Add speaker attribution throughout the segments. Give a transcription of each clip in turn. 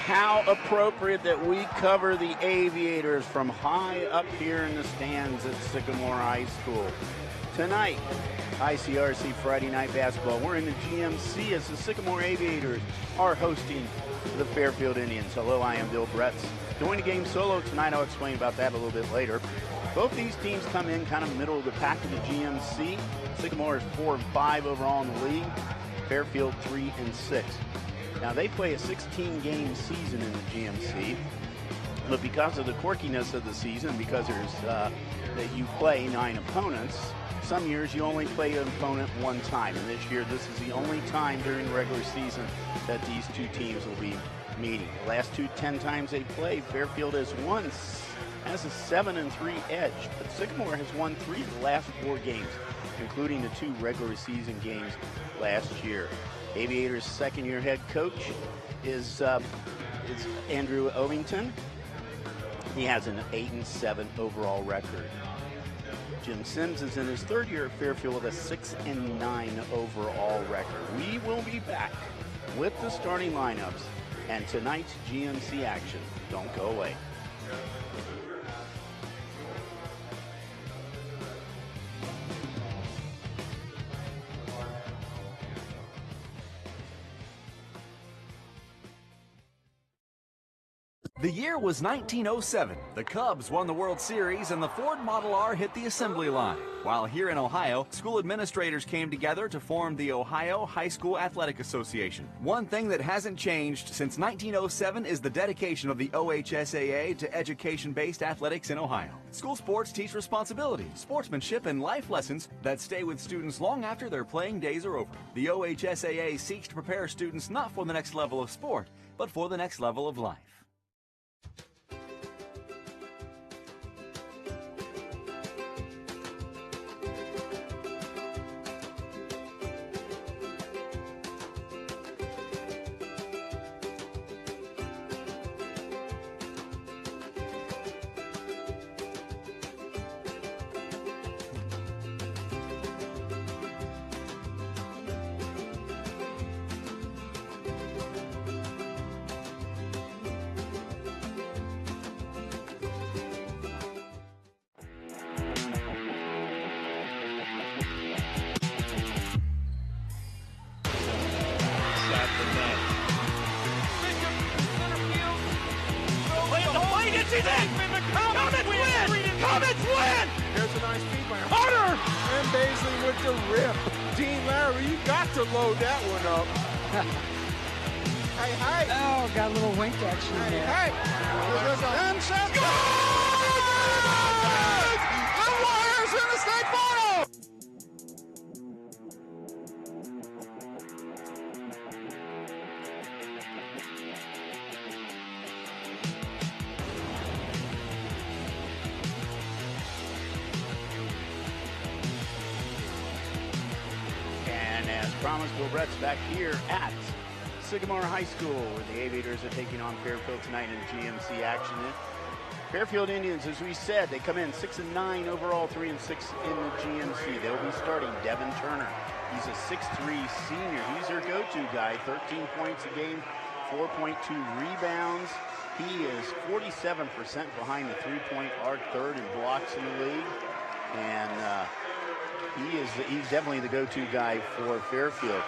Speaker 1: How appropriate that we cover the Aviators from high up here in the stands at Sycamore High School. Tonight, ICRC Friday Night Basketball. We're in the GMC as the Sycamore Aviators are hosting the Fairfield Indians. Hello, I am Bill Bretz. Doing the game solo tonight. I'll explain about that a little bit later. Both these teams come in kind of middle of the pack of the GMC. Sycamore is 4-5 overall in the league. Fairfield 3-6. Now they play a 16-game season in the GMC, but because of the quirkiness of the season, because there's that you play 9 opponents, some years you only play an opponent one time, and this year this is the only time during the regular season that these two teams will be meeting. The last 10 times they play, Fairfield has a 7-3 edge, but Sycamore has won 3 of the last 4 games, including the 2 regular season games last year. Aviators' second-year head coach is Andrew Ovington. He has an 8-7 overall record. Jim Symmes is in his 3rd year at Fairfield with a 6-9 overall record. We will be back with the starting lineups and tonight's GMC action. Don't go away.
Speaker 2: The year was 1907. The Cubs won the World Series and the Ford Model R hit the assembly line. While here in Ohio, school administrators came together to form the Ohio High School Athletic Association. One thing that hasn't changed since 1907 is the dedication of the OHSAA to education-based athletics in Ohio. School sports teach responsibility, sportsmanship, and life lessons that stay with students long after their playing days are over. The OHSAA seeks to prepare students not for the next level of sport, but for the next level of life.
Speaker 3: Comets win! Here's a nice feed by Hunter! And Baisley with the rip. Dean Larry, you got to load that one up. Hey.
Speaker 4: Oh, got a little wink action there.
Speaker 3: Hey. And shot. The Warriors in the state final!
Speaker 1: Promise Bill Brett's back here at Sycamore High School, where the Aviators are taking on Fairfield tonight in GMC action. Fairfield Indians, as we said, they come in 6-9 overall, 3-6 in the GMC. They'll be starting Devin Turner. He's a 6'3 senior. He's their go-to guy, 13 points a game, 4.2 rebounds. He is 47% behind the three-point arc, 3rd in blocks in the league. And he's definitely the go-to guy for Fairfield.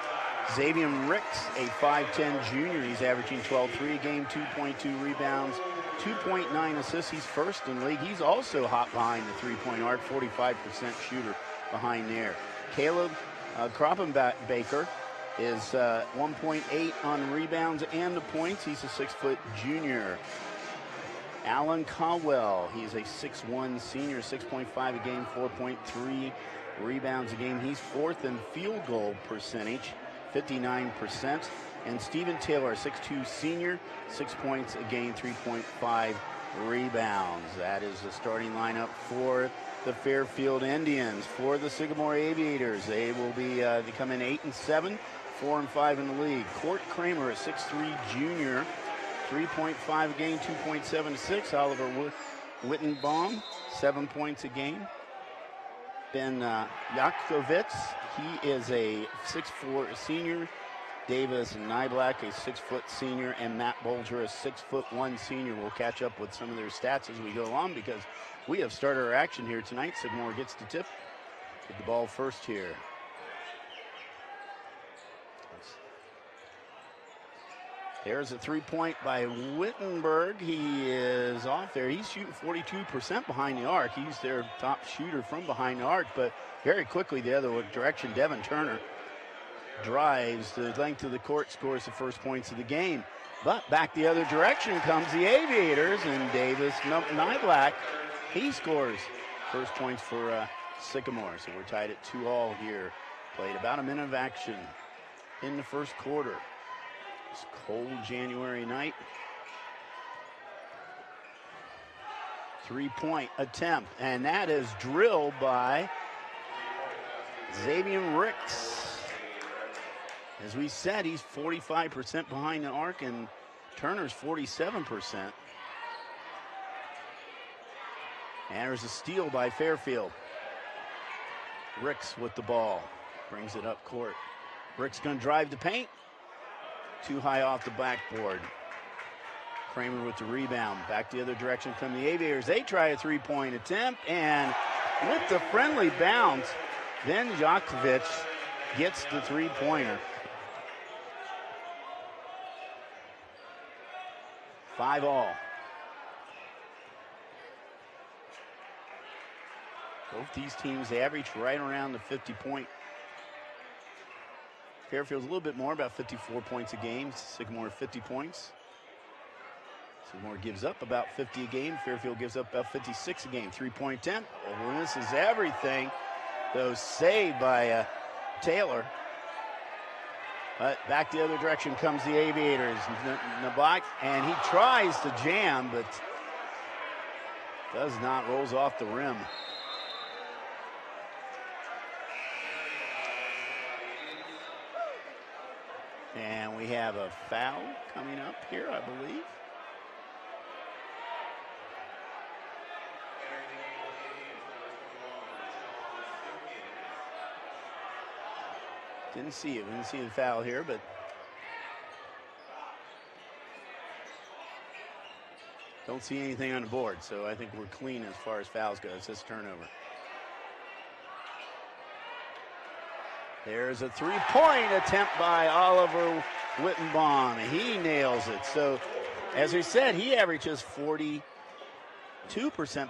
Speaker 1: Xavier Ricks, a 5'10 junior. He's averaging 12-3 a game, 2.2 rebounds, 2.9 assists. He's 1st in the league. He's also hot behind the three-point arc, 45% shooter behind there. Caleb Kroppenbaker is 1.8 on rebounds and the points. He's a 6-foot junior. Alan Caldwell, he's a 6'1 senior, 6.5 a game, 4.3 rebounds a game. He's 4th in field goal percentage, 59%. And Stephen Taylor, 6'2 senior, 6 points a game, 3.5 rebounds. That is the starting lineup for the Fairfield Indians. For the Sycamore Aviators, they will be they come in 8-7, 4-5 in the league. Court Kramer, a 6'3 junior, 3.5 a game, 2.7 6. Oliver Wittenbaum, 7 points a game. Ben Yakovitz, he is a 6'4 senior, Davis and Nyblack, a 6-foot senior, and Matt Bolger, a 6'1" senior. We'll catch up with some of their stats as we go along because we have started our action here tonight. Sycamore gets the tip. Get the ball first here. There's a 3-point by Wittenberg. He is off there. He's shooting 42% behind the arc. He's their top shooter from behind the arc, but very quickly the other direction, Devin Turner drives the length of the court, scores the first points of the game. But back the other direction comes the Aviators, and Davis Nyblack, he scores first points for Sycamore. So we're tied at 2-2 here. Played about a minute of action in the first quarter. It's a cold January night. 3-point attempt, and that is drilled by Xavier Ricks. As we said, he's 45% behind the arc, and Turner's 47%. And there's a steal by Fairfield. Ricks with the ball, brings it up court. Ricks gonna drive the paint. Too high off the backboard. Kramer with the rebound. Back the other direction from the Aviators. They try a 3-point attempt, and with the friendly bounce, then Jakovic gets the 3-pointer. 5-all. Both these teams average right around the 50-point. Fairfield's a little bit more, about 54 points a game. Sycamore 50 points. Sycamore gives up about 50 a game. Fairfield gives up about 56 a game. 3-point attempt. Oh, this is everything. Though saved by Taylor. But back the other direction comes the Aviators. Nabak, and he tries to jam, but does not, rolls off the rim. And we have a foul coming up here, I believe. Didn't see it. We didn't see the foul here, but don't see anything on the board, so I think we're clean as far as fouls go. It's just turnover. There's a 3-point attempt by Oliver Wittenbaum. He nails it. So, as we said, he averages 42%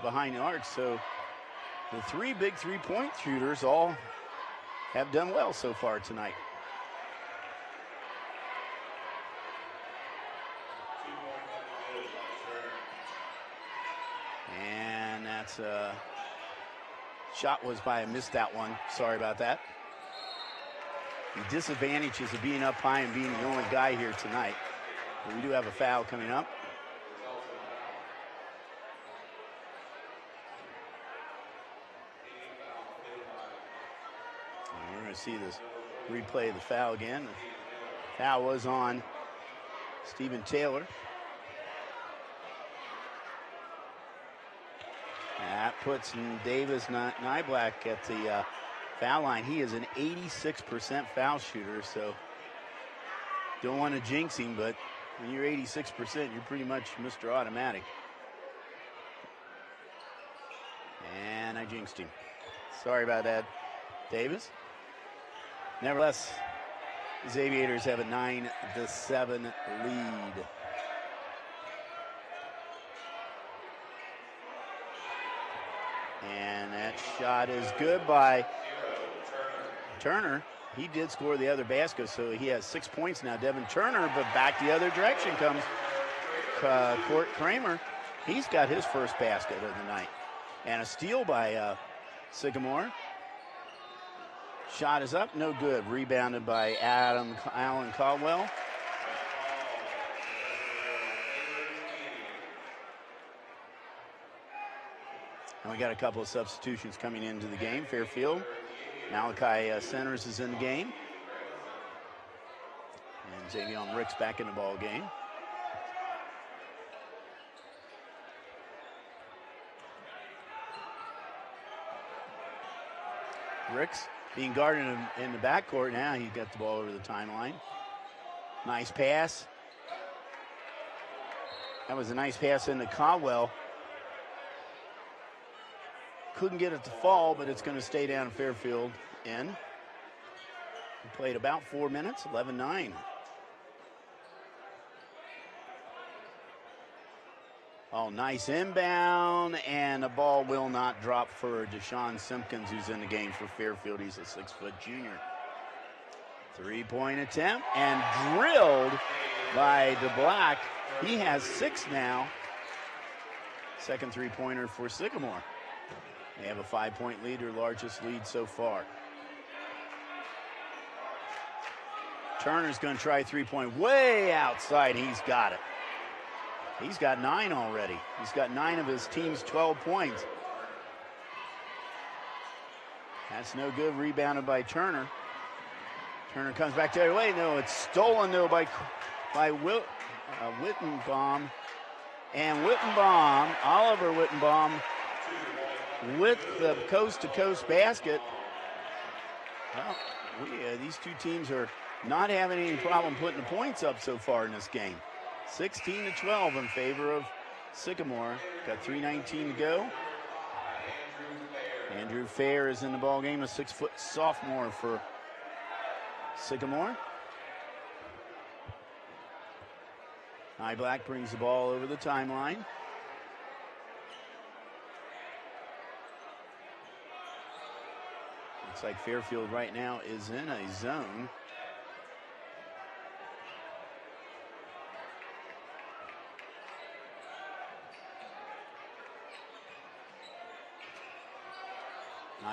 Speaker 1: behind the arc. So, the three big 3-point shooters all have done well so far tonight. And that's a shot was by a missed that one. Sorry about that. The disadvantages of being up high and being the only guy here tonight. But we do have a foul coming up. And we're going to see this replay of the foul again. The foul was on Stephen Taylor. That puts Davis Nyblack at the foul line. He is an 86% foul shooter, so don't want to jinx him, but when you're 86%, you're pretty much Mr. Automatic. And I jinxed him. Sorry about that, Davis. Nevertheless, the Aviators have a 9-7 lead. And that shot is good by Turner. He did score the other basket, so he has 6 points now. Devin Turner, but back the other direction comes Court Kramer. He's got his first basket of the night. And a steal by Sycamore. Shot is up, no good. Rebounded by Alan Caldwell. And we got a couple of substitutions coming into the game. Fairfield, Malachi Centers is in the game. And Xavier Ricks back in the ball game. Ricks being guarded in the backcourt now. He got the ball over the timeline. Nice pass. That was a nice pass into Caldwell. Couldn't get it to fall, but it's going to stay down Fairfield in. We played about 4 minutes, 11-9. Oh, nice inbound, and the ball will not drop for Deshaun Simpkins, who's in the game for Fairfield. He's a 6-foot junior. Three-point attempt, and drilled by DeBlack. He has 6 now. Second three-pointer for Sycamore. They have a 5-point lead, their largest lead so far. Turner's going to try three-point way outside. He's got it. He's got 9 already. He's got 9 of his team's 12 points. That's no good. Rebounded by Turner. Turner comes back the other way. No, it's stolen though by Wittenbaum. And Wittenbaum, Oliver Wittenbaum, with the coast-to-coast basket. Well, these two teams are not having any problem putting the points up so far in this game. 16-12 in favor of Sycamore. Got 3:19 to go. Andrew Fair is in the ball game, a 6-foot sophomore for Sycamore. Black brings the ball over the timeline. Looks like Fairfield right now is in a zone.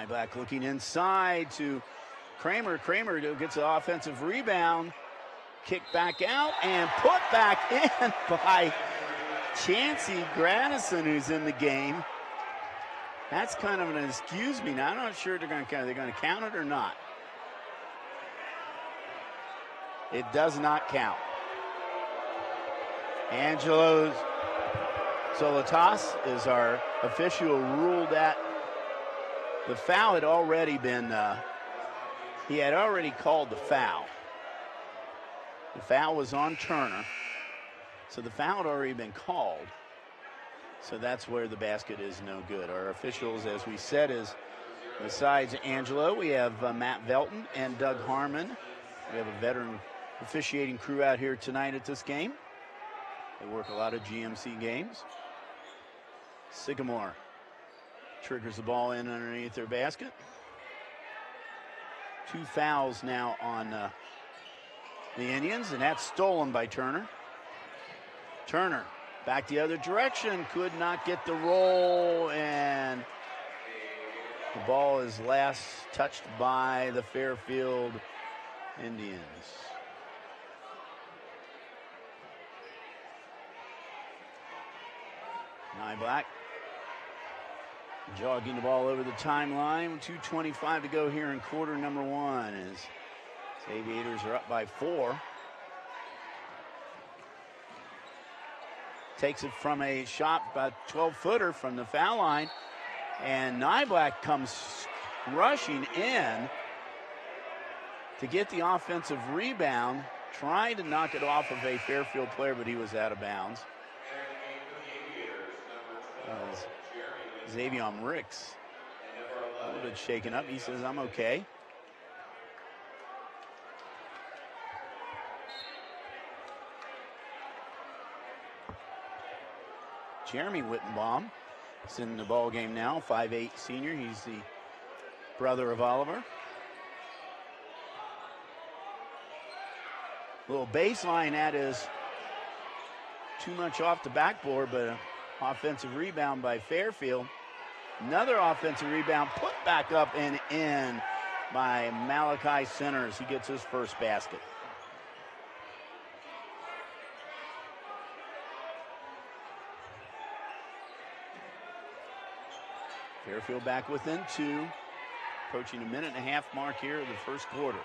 Speaker 1: Black looking inside to Kramer. Kramer gets an offensive rebound. Kick back out and put back in by Chancey Gradison, who's in the game. That's kind of an excuse me. Now I'm not sure they're going to count it or not. It does not count. Angelo Zolotas is our official, ruled that the foul had already been, he had already called the foul. The foul was on Turner, so the foul had already been called. So that's where the basket is no good. Our officials, as we said, is besides Angelo, we have Matt Velton and Doug Harmon. We have a veteran officiating crew out here tonight at this game. They work a lot of GMC games. Sycamore triggers the ball in underneath their basket. 2 fouls now on the Indians, and that's stolen by Turner. Turner back the other direction, could not get the roll, and the ball is last touched by the Fairfield Indians. Black jogging the ball over the timeline. 2:25 to go here in quarter number 1 as Aviators are up by 4. Takes it from a shot, about 12-footer from the foul line. And Nyblack comes rushing in to get the offensive rebound. Trying to knock it off of a Fairfield player, but he was out of bounds. Xavier Ricks. A little bit shaken up. He says, I'm okay. Jeremy Wittenbaum is in the ball game now, 5'8" senior. He's the brother of Oliver. Little baseline, that is too much off the backboard, but an offensive rebound by Fairfield. Another offensive rebound put back up and in by Malachi Centers. He gets his first basket. Fairfield back within 2, approaching a 1.5-minute mark here of the first quarter.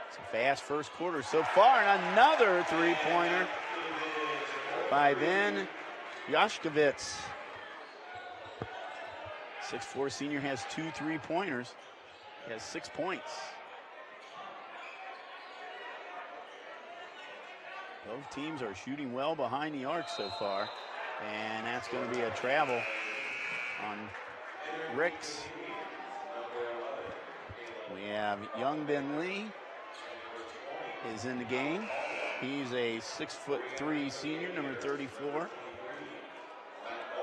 Speaker 1: It's a fast first quarter so far, and another three-pointer by Ben Yashkovitz. 6'4" senior has 2 3-pointers. He has 6 points. Both teams are shooting well behind the arc so far. And that's going to be a travel on Ricks. We have Young Ben Lee is in the game. He's a 6'3" senior, number 34.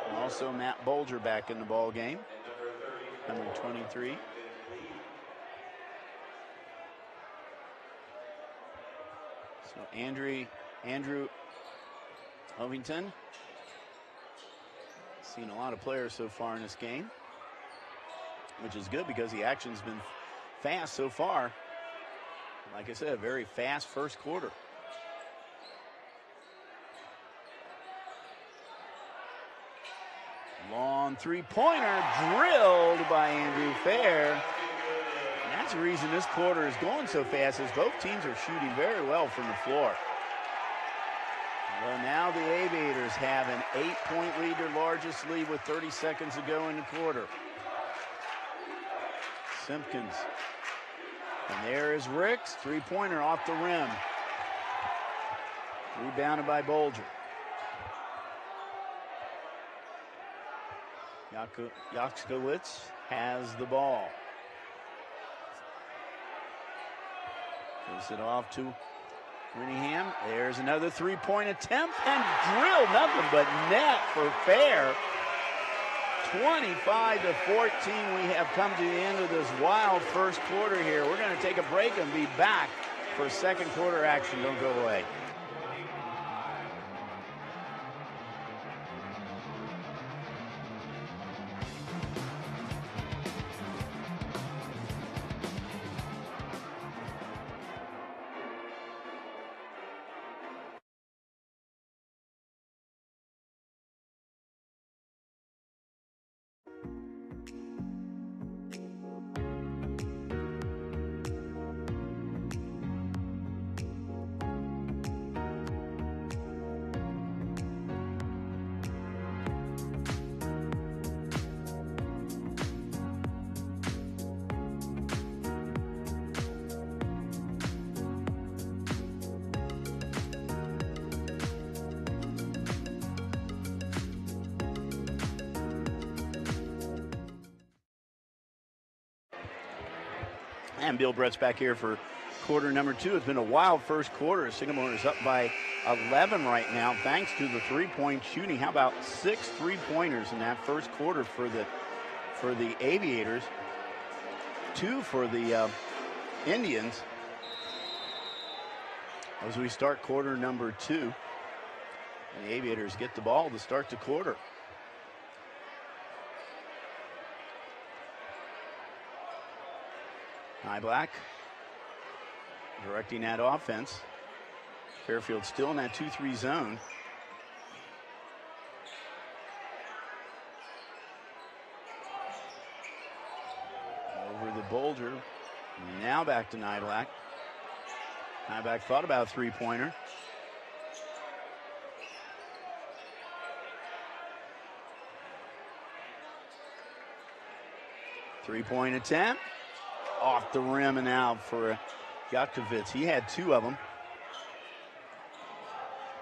Speaker 1: And also Matt Bolger back in the ball game, number 23. So Andrew Ovington. Seen a lot of players so far in this game, which is good because the action's been fast so far. Like I said, a very fast first quarter. Long three-pointer drilled by Andrew Fair. And that's the reason this quarter is going so fast, is both teams are shooting very well from the floor. Well, now the Aviators have an 8-point lead, their largest lead, with 30 seconds to go in the quarter. Simpkins. And there is Ricks, three-pointer off the rim. Rebounded by Bolger. Yakskowitz has the ball. Gives it off to Winningham. There's another three-point attempt and drill, nothing but net for Fair. 25-14. We have come to the end of this wild first quarter here. We're going to take a break and be back for second quarter action. Don't go away. And Bill Brett's back here for quarter number two. It's been a wild first quarter. Sycamore is up by 11 right now, thanks to the three-point shooting. How about 6 three-pointers in that first quarter for the Aviators? 2 for the Indians. As we start quarter number two, and the Aviators get the ball to start the quarter. Black directing that offense. Fairfield still in that 2-3 zone. Over the Bolger. Now back to Nyblack. Nyblack thought about a three-pointer. Three-point attempt. Off the rim and out for Yatkovitz. He had 2 of them.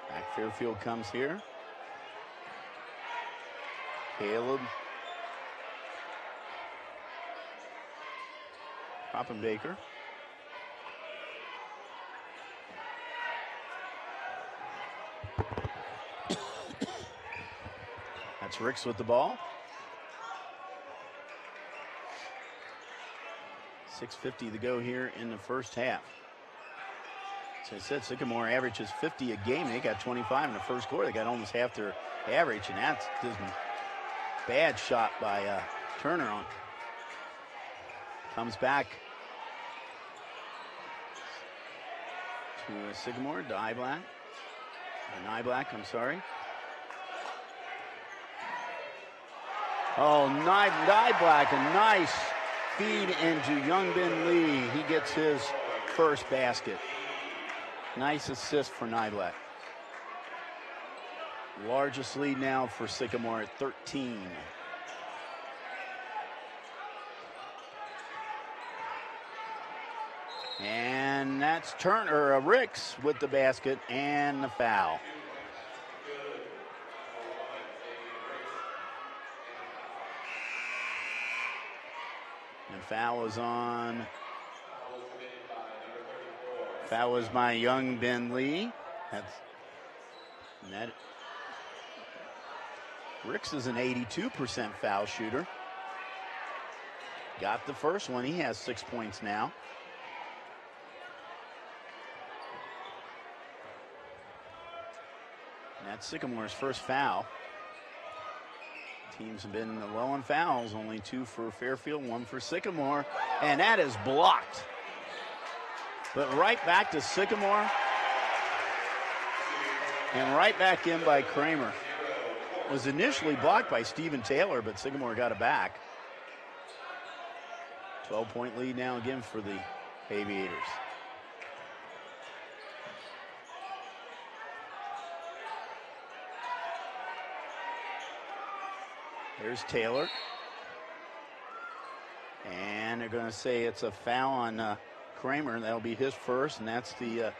Speaker 1: Back Fairfield comes here. Caleb Poppenbaker. That's Ricks with the ball. 6:50 to go here in the first half. As I said, Sycamore averages 50 a game. They got 25 in the first quarter. They got almost half their average, and that's just a bad shot by Turner on. Comes back to Sycamore, Nyblack. I'm sorry. Oh, Nyblack, a nice feed into Young Ben Lee. He gets his first basket. Nice assist for Nyblack. Largest lead now for Sycamore at 13. And that's Ricks with the basket and the foul. And foul was by young Ben Lee. Ricks is an 82% foul shooter. Got the first one. He has 6 points now. And that's Sycamore's first foul. Teams have been low on fouls, only 2 for Fairfield, 1 for Sycamore, and that is blocked. But right back to Sycamore, and right back in by Kramer. Was initially blocked by Stephen Taylor, but Sycamore got it back. 12-point lead now again for the Aviators. There's Taylor. And they're going to say it's a foul on Kramer. That'll be his first, and that's the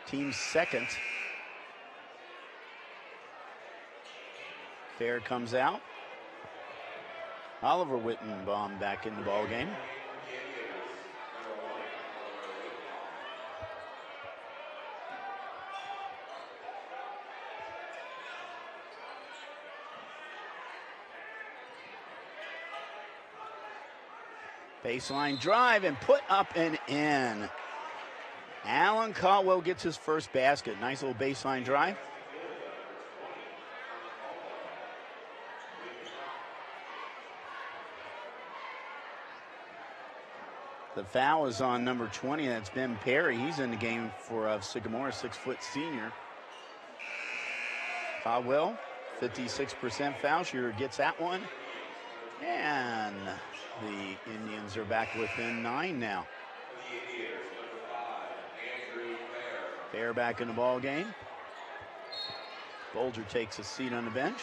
Speaker 1: team's second. Fair comes out. Oliver Wittenbaum back in the ball game. Baseline drive and put up and in. Alan Caldwell gets his first basket. Nice little baseline drive. The foul is on number 20. That's Ben Perry. He's in the game for Sycamore, a 6-foot senior. Caldwell, 56% foul shooter, gets that one. And the Indians are back within 9 now. Fair back in the ball game. Bolger takes a seat on the bench.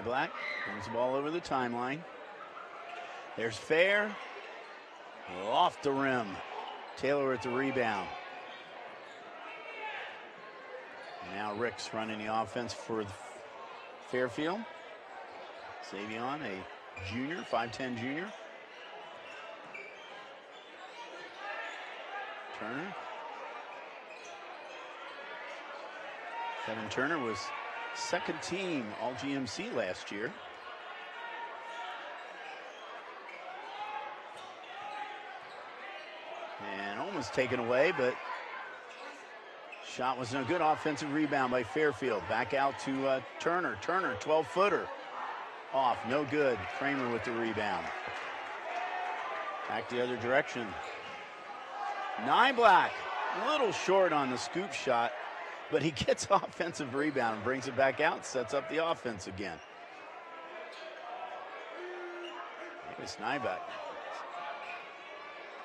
Speaker 1: Black brings the ball over the timeline. There's Fair. Off the rim. Taylor at the rebound. And now Ricks running the offense for Fairfield. Savion, a junior, 5'10 junior. Turner. Kevin Turner was second team All GMC last year. And almost taken away, but shot was no good. Offensive rebound by Fairfield. Back out to Turner. Turner, 12-footer. Off, no good. Kramer with the rebound. Back the other direction. Black, a little short on the scoop shot, but he gets offensive rebound and brings it back out, sets up the offense again. It's Nyback.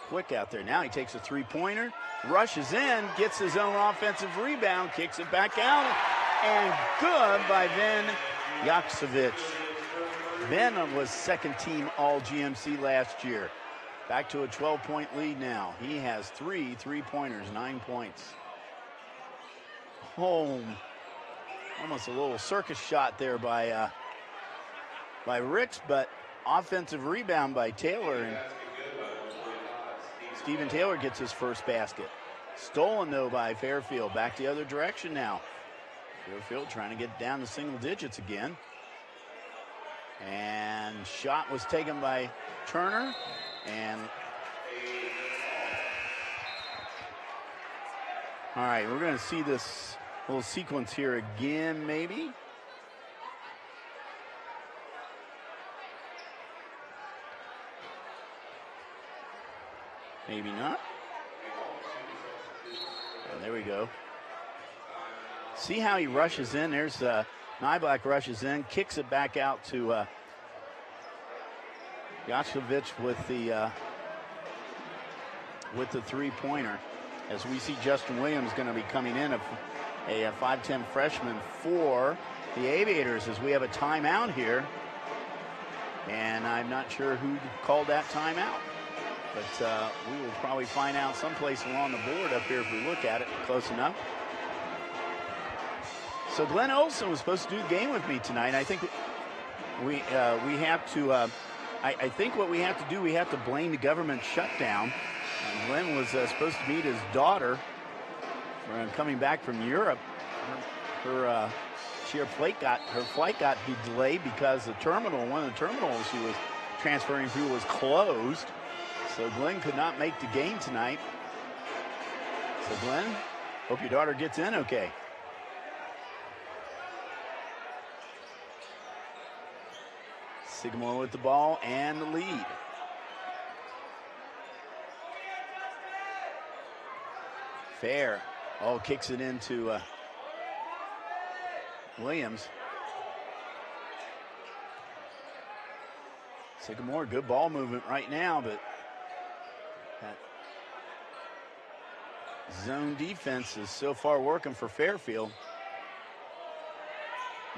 Speaker 1: Quick out there. Now he takes a three-pointer, rushes in, gets his own offensive rebound, kicks it back out, and good by Ben Yaksovich. Ben was second team All GMC last year. Back to a 12-point lead now. He has 3 three-pointers, 9 points. Home. Almost a little circus shot there by Ricks, but offensive rebound by Taylor. And Stephen Taylor gets his first basket. Stolen, though, by Fairfield. Back the other direction now. Fairfield trying to get down to single digits again. And shot was taken by Turner. And all right, we're going to see this little sequence here again, maybe. Maybe not. Oh, there we go. See how he rushes in. There's Nyblack rushes in, kicks it back out to Yaksovich with the three-pointer. As we see Justin Williams going to be coming in, a 5'10 freshman for the Aviators, as we have a timeout here. And I'm not sure who called that timeout. But we will probably find out someplace along the board up here if we look at it close enough. So Glenn Olson was supposed to do the game with me tonight. I think we have to, I think what we have to do, we have to blame the government shutdown. And Glenn was supposed to meet his daughter coming back from Europe. Her flight got delayed because one of the terminals she was transferring through was closed. So Glenn could not make the game tonight. So Glenn, hope your daughter gets in okay. Sycamore with the ball and the lead. Fair. Oh, kicks it into Williams. Sycamore, good ball movement right now, but that zone defense is so far working for Fairfield.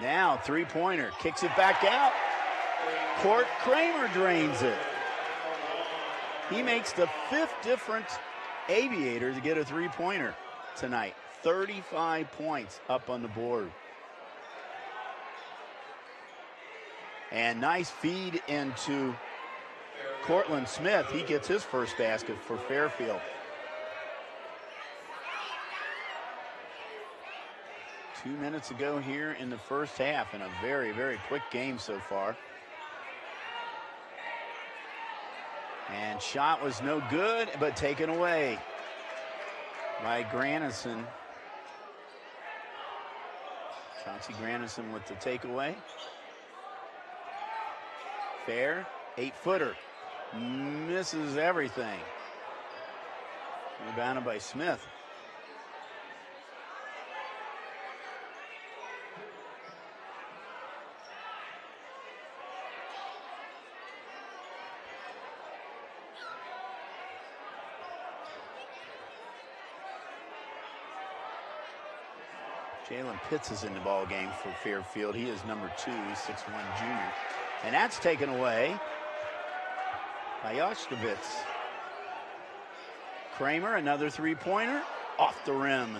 Speaker 1: Now, three-pointer, kicks it back out. Court Kramer drains it. He makes the 5th different Aviator to get a three-pointer tonight. 35 points up on the board. And nice feed into Cortland Smith. He gets his first basket for Fairfield. 2 minutes ago here in the first half, and a very, very quick game so far. And shot was no good, but taken away by Granison. Chauncey Granison with the takeaway. Fair, 8-footer. Misses everything. Rebounded by Smith. Jalen Pitts is in the ball game for Fairfield. He is number 2, he's 6'1" junior. And that's taken away by Yoshkovitz. Kramer, another three-pointer, off the rim.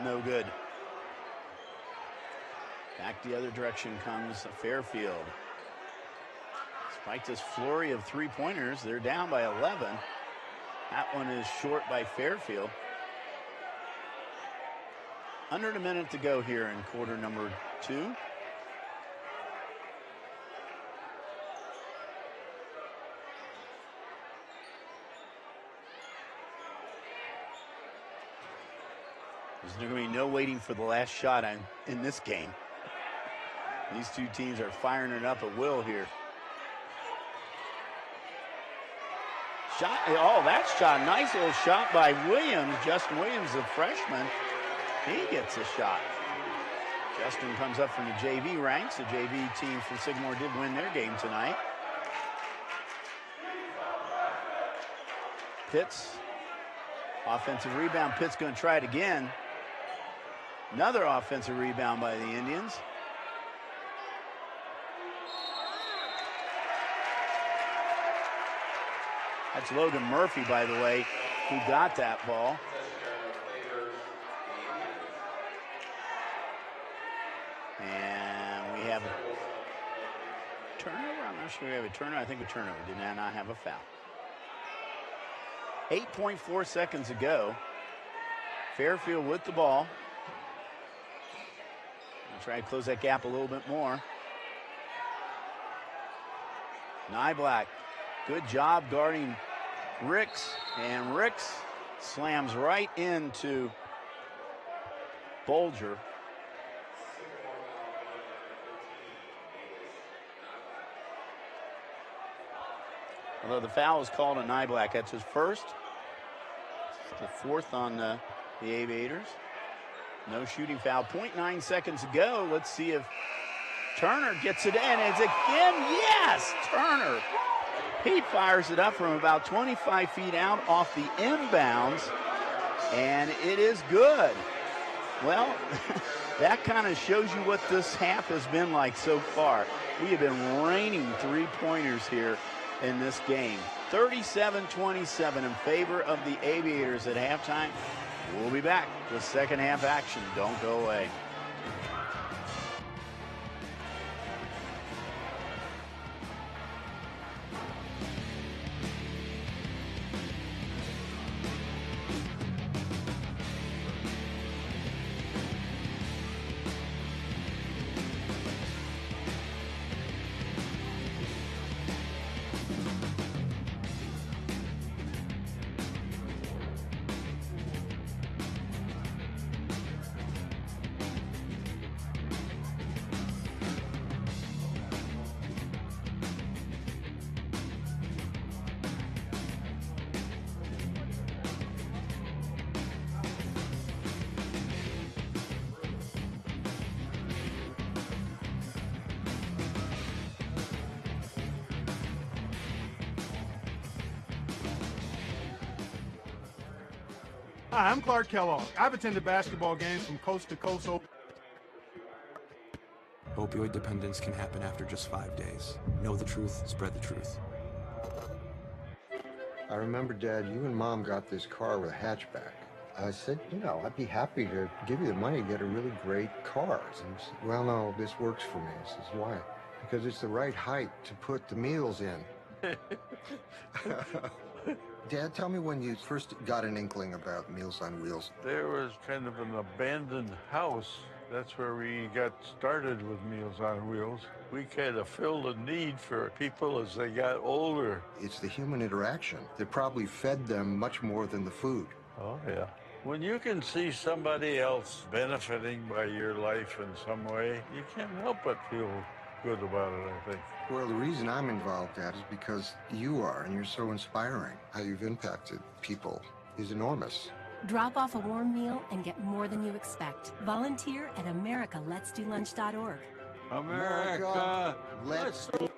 Speaker 1: No good. Back the other direction comes Fairfield. Despite this flurry of three-pointers, they're down by 11. That one is short by Fairfield. Under a minute to go here in quarter number 2. There's going to be no waiting for the last shot in this game. These two teams are firing it up at will here. Shot, oh, that shot, nice little shot by Williams. Justin Williams, the freshman. He gets a shot. Justin comes up from the JV ranks. The JV team from Sycamore did win their game tonight. Pitts, offensive rebound. Pitts going to try it again. Another offensive rebound by the Indians. That's Logan Murphy, by the way, who got that ball. And we have a turnover. I'm not sure we have a turnover. I think a turnover. Did not have a foul. 8.4 seconds ago. Fairfield with the ball. I'll try to close that gap a little bit more. Nyblack, good job guarding Ricks. And Ricks slams right into Bolger. Although the foul is called on Nyblack. That's his first. It's the 4th on the Aviators. No shooting foul. 0.9 seconds ago. Let's see if Turner gets it in. It's again, yes, Turner. He fires it up from about 25 feet out off the inbounds, and it is good. Well, That kind of shows you what this half has been like so far. We have been raining three-pointers here in this game. 37-27 in favor of the Aviators at halftime. We'll be back with second half action. Don't go away.
Speaker 5: Hi, I'm Clark Kellogg. I've attended basketball games from coast to coast.
Speaker 6: Opioid dependence can happen after just 5 days. Know the truth, spread the truth.
Speaker 7: I remember, Dad, you and Mom got this car with a hatchback. I said, you know, I'd be happy to give you the money to get a really great car. And he said, well, no, this works for me. I says, why? Because it's the right height to put the meals in. Dad, tell me when you first got an inkling about Meals on Wheels.
Speaker 8: There was kind of an abandoned house. That's where we got started with Meals on Wheels. We kind of filled a need for people as they got older.
Speaker 7: It's the human interaction that probably fed them much more than the food.
Speaker 8: Oh, yeah. When you can see somebody else benefiting by your life in some way, you can't help but feel good about it, I think.
Speaker 7: Well, the reason I'm involved, Dad, is because you are, and you're so inspiring. How you've impacted people is enormous.
Speaker 9: Drop off a warm meal and get more than you expect. Volunteer at americaletsdolunch.org.
Speaker 8: America, let's do.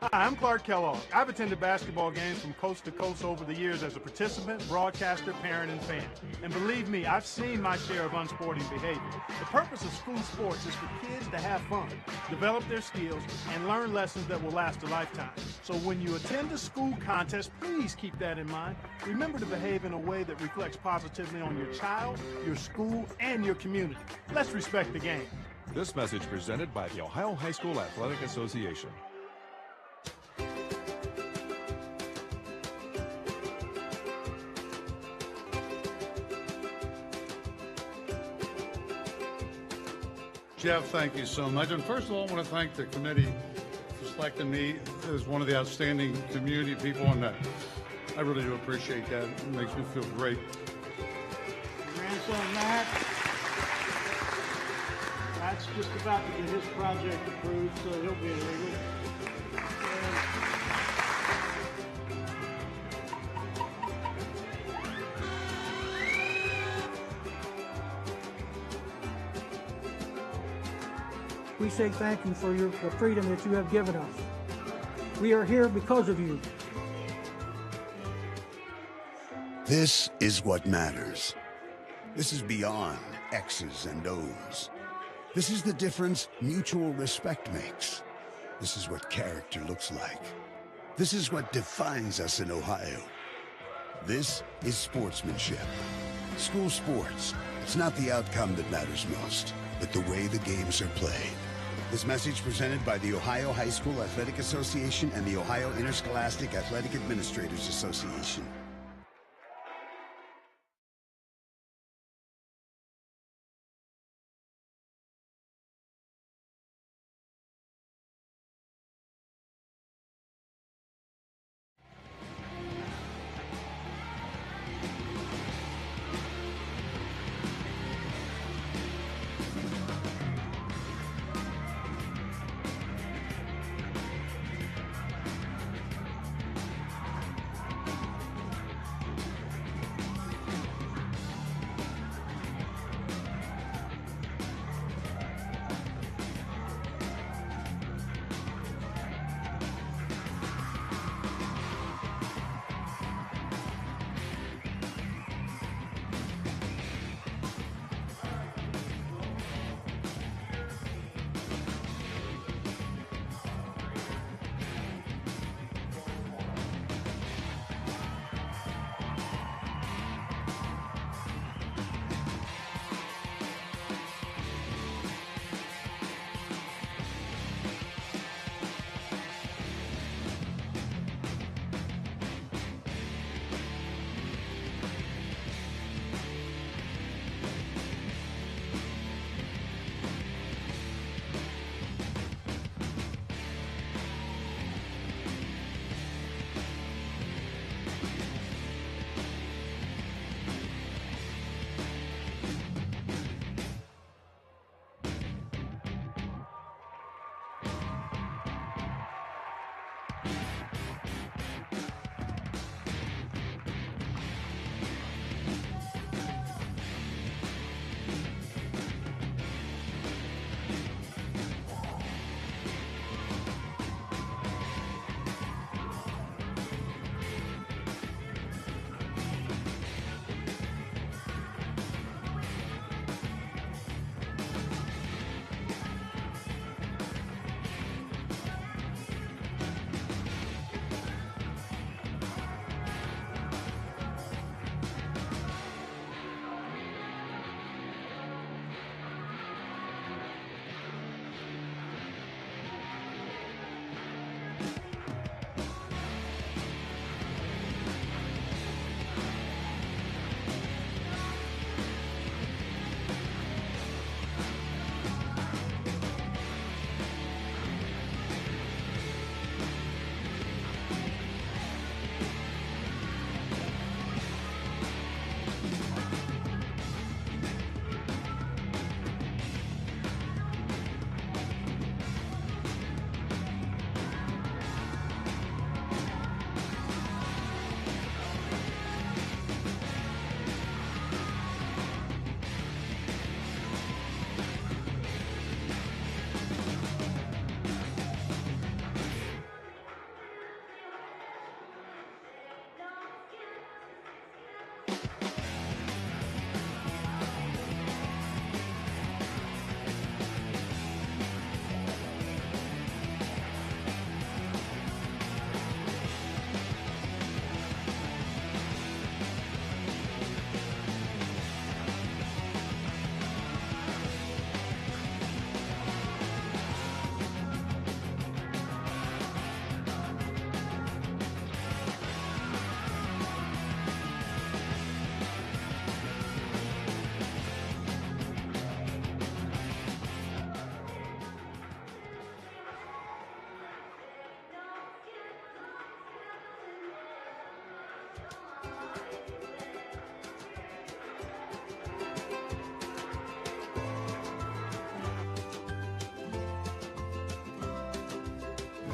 Speaker 5: Hi, I'm Clark Kellogg. I've attended basketball games from coast to coast over the years as a participant, broadcaster, parent, and fan. And believe me, I've seen my share of unsporting behavior. The purpose of school sports is for kids to have fun, develop their skills, and learn lessons that will last a lifetime. So when you attend a school contest, please keep that in mind. Remember to behave in a way that reflects positively on your child, your school, and your community. Let's respect the game.
Speaker 10: This message presented by the Ohio High School Athletic Association.
Speaker 11: Jeff, thank you so much. And first of all, I want to thank the committee for selecting me as one of the outstanding community people, and I really do appreciate that. It makes me feel great.
Speaker 4: Grandson Matt, Matt's just about to get his project approved, so he'll be illegal. We say thank you for the freedom that you have given us. We are here because of you.
Speaker 12: This is what matters. This is beyond X's and O's. This is the difference mutual respect makes. This is what character looks like. This is what defines us in Ohio. This is sportsmanship. School sports, it's not the outcome that matters most, but the way the games are played. This message presented by the Ohio High School Athletic Association and the Ohio Interscholastic Athletic Administrators Association.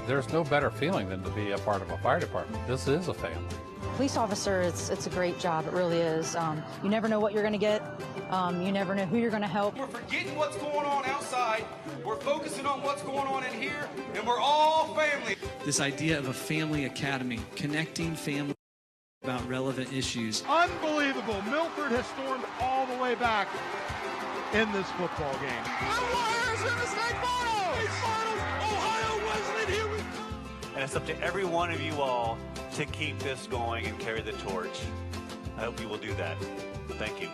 Speaker 13: There's no better feeling than to be a part of a fire department. This is a family.
Speaker 14: Police officer, it's a great job. It really is. You never know what you're going to get. You never know who you're going to help.
Speaker 15: We're forgetting what's going on outside. We're focusing on what's going on in here, and we're all family.
Speaker 16: This idea of a family academy, connecting families about relevant issues.
Speaker 5: Unbelievable. Milford has stormed all the way back in this football game.
Speaker 3: The Warriors in the state finals! State finals! Ohio Wesleyan, here we come!
Speaker 17: And it's up to every one of you all to keep this going and carry the torch. I hope you will do that. Thank you.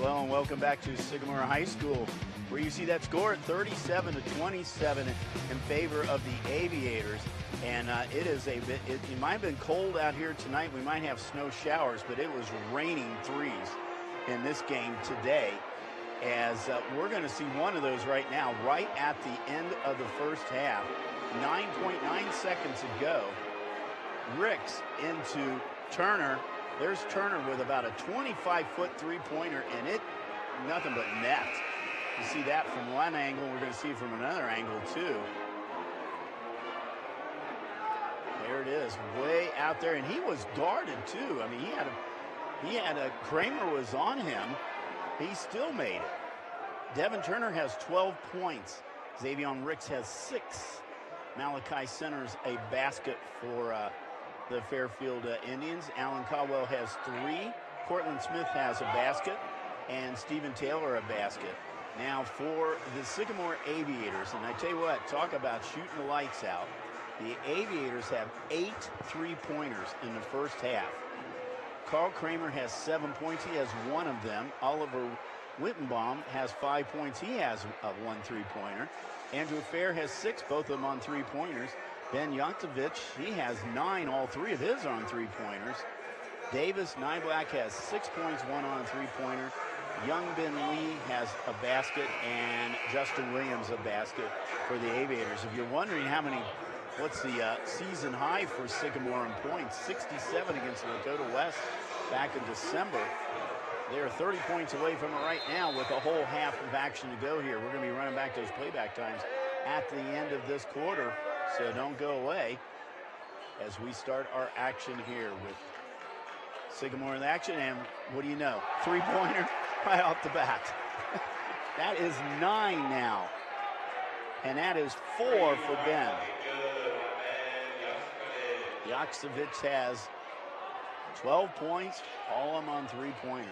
Speaker 1: Hello and welcome back to Sycamore High School, where you see that score at 37-27 in favor of the Aviators. And it might have been cold out here tonight. We might have snow showers, but it was raining threes in this game today. As we're going to see one of those right now, right at the end of the first half. 9.9 seconds to go. Ricks into Turner. There's Turner with about a 25-foot three-pointer, and it nothing but net. You see that from one angle. We're going to see it from another angle too. There it is, way out there, and he was guarded too. I mean, he had a Kramer was on him. He still made it. Devin Turner has 12 points. Xavion Ricks has 6. Malachi centers a basket for the Fairfield Indians. Alan Caldwell has 3. Cortland Smith has a basket. And Stephen Taylor a basket. Now for the Sycamore Aviators, and I tell you what, talk about shooting the lights out. The Aviators have 8 3-pointers in the first half. Carl Kramer has 7 points. He has 1 of them. Oliver Wittenbaum has 5 points. He has 1 3-pointer. Andrew Fair has 6, both of them on 3-pointers. Ben Yankovic, he has 9. All 3 of his are on 3-pointers. Davis Nyblack has 6 points, 1 on 3-pointer. Young Ben Lee has a basket, and Justin Williams a basket for the Aviators. If you're wondering what's the season high for Sycamore in points, 67 against Lakota West back in December. They're 30 points away from it right now with a whole half of action to go here. We're going to be running back those playback times at the end of this quarter, so don't go away as we start our action here with Sycamore in the action. And what do you know? 3-pointer right off the bat. That is 9 now. And that is 4 for Ben. Yaksovic has 12 points, all of them on 3-pointers.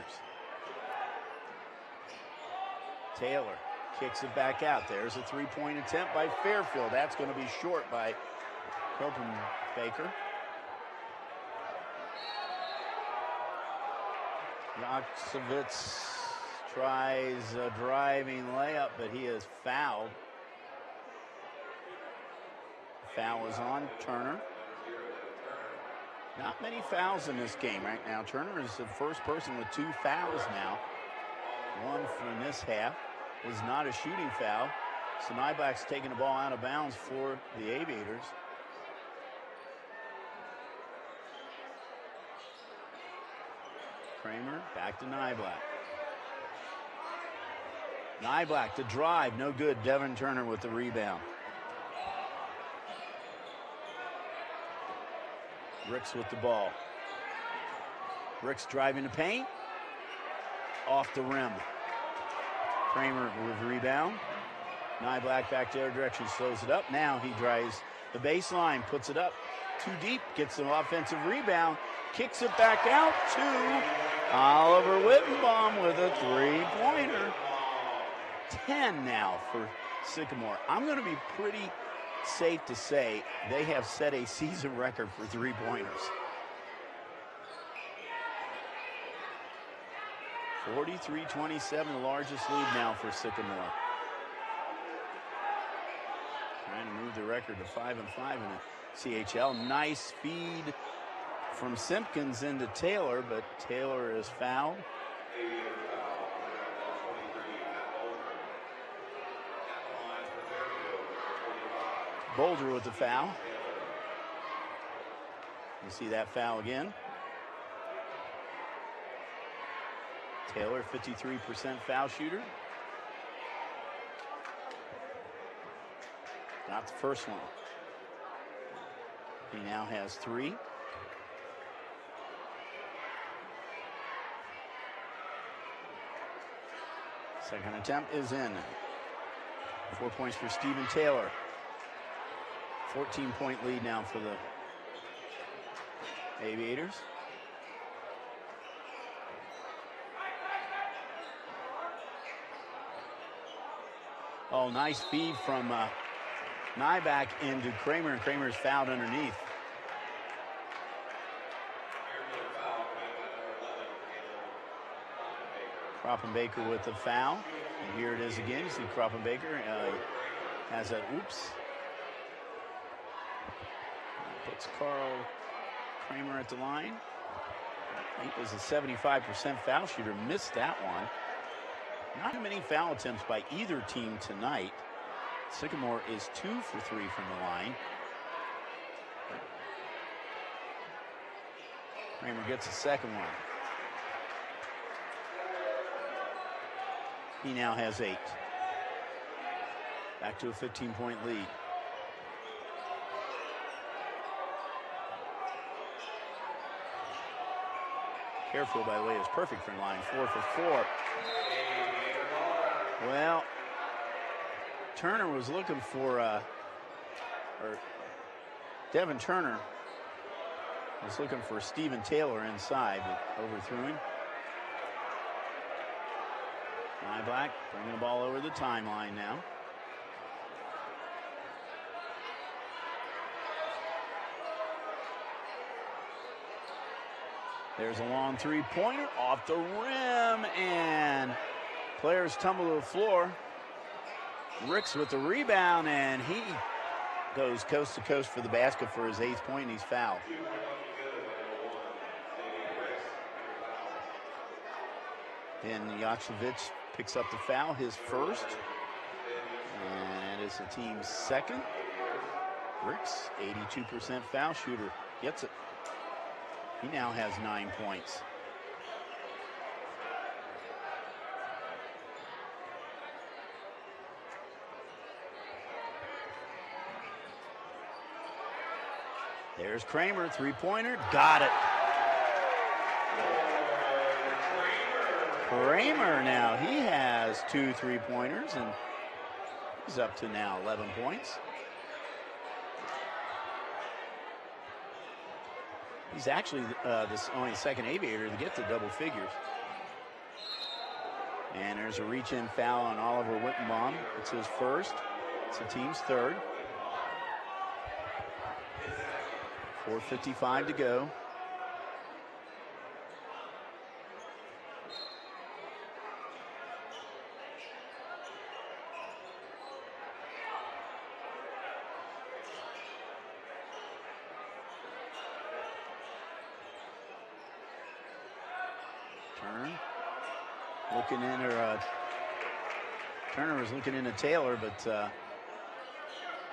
Speaker 1: Taylor kicks it back out. There's a 3-point attempt by Fairfield. That's going to be short by Copenhagen. Yaksovic tries a driving layup, but he is fouled. Foul is on Turner. Not many fouls in this game right now. Turner is the first person with 2 fouls now. 1 from this half was not a shooting foul. So Nyblack's taking the ball out of bounds for the Aviators. Kramer back to Nyblack. Nyblack to drive, no good. Devin Turner with the rebound. Ricks with the ball. Ricks driving the paint. Off the rim. Kramer with rebound. Nyblack back to other direction, slows it up. Now he drives the baseline, puts it up too deep, gets an offensive rebound, kicks it back out to Oliver Wittenbaum with a 3-pointer. 10 now for Sycamore. I'm going to be pretty safe to say they have set a season record for 3-pointers. 43-27, the largest lead now for Sycamore. Trying to move the record to 5-5 in the CHL. Nice feed from Simpkins into Taylor, but Taylor is fouled. Boulder with the foul. You see that foul again. Taylor, 53% foul shooter. Got the first one. He now has 3. Second attempt is in. 4 points for Stephen Taylor. 14-point lead now for the Aviators. Oh, nice feed from Nyblack into Kramer, and Kramer's fouled underneath. Baker with the foul. And here it is again. You see Baker has a, oops. Puts Carl Kramer at the line. He was a 75% foul shooter. Missed that one. Not too many foul attempts by either team tonight. Sycamore is 2 for 3 from the line. Kramer gets a second one. He now has 8. Back to a 15-point lead. Fairfield, by the way, is perfect from line. 4 for 4. Well, Turner was looking for, or Devin Turner was looking for Stephen Taylor inside, but overthrew him. Black bringing the ball over the timeline now. There's a long three-pointer off the rim, and players tumble to the floor. Ricks with the rebound, and he goes coast to coast for the basket for his 8th point, and he's fouled. And Yaksevich picks up the foul, his first, and it's the team's 2nd. Ricks, 82% foul shooter, gets it. He now has 9 points. There's Kramer, three-pointer, got it. Kramer now, he has 2 3-pointers, and he's up to now 11 points. He's actually only the 2nd Aviator to get to double figures. And there's a reach-in foul on Oliver Wittenbaum. It's his first. It's the team's 3rd. 4:55 to go. Turner was looking into Taylor, but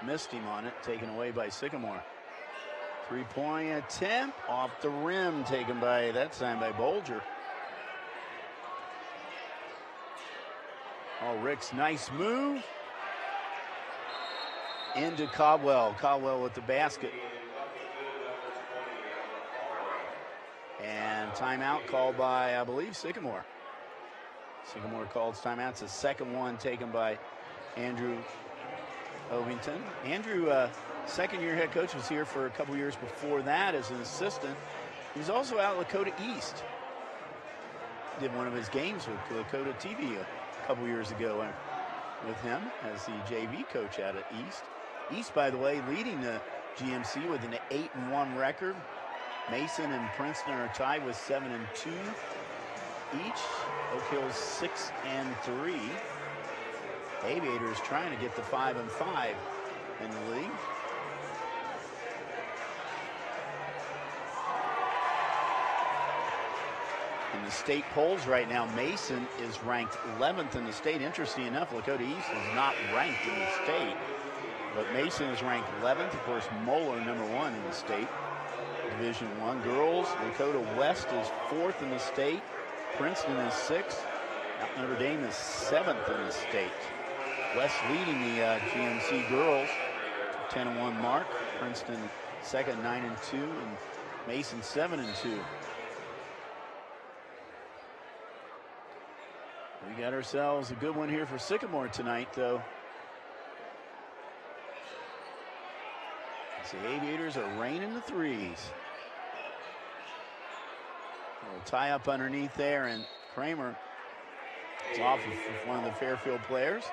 Speaker 1: missed him on it, taken away by Sycamore. 3-point attempt off the rim, taken by, that time by Bolger. Oh, Rick's nice move. Into Caldwell. Caldwell with the basket. And timeout called by, I believe, Sycamore. Sycamore calls timeout. It's the 2nd one taken by Andrew Ovington. Andrew, 2nd-year head coach, was here for a couple years before that as an assistant. He was also out at Lakota East. Did one of his games with Lakota TV a couple years ago with him as the JV coach out at East. East, by the way, leading the GMC with an 8-1 record. Mason and Princeton are tied with 7-2 each. Oak Hill's 6-3. Aviators trying to get to 5-5 in the league. In the state polls right now, Mason is ranked 11th in the state. Interesting enough, Lakota East is not ranked in the state, but Mason is ranked 11th. Of course, Moeller #1 in the state. Division I. Girls, Lakota West is 4th in the state. Princeton is 6th. Notre Dame is 7th in the state. West leading the GMC girls, 10-1 mark. Princeton 2nd, 9-2, and Mason 7-2. We got ourselves a good one here for Sycamore tonight, though. The Aviators are raining the threes. We'll tie up underneath there, and Kramer is off of one of the Fairfield players.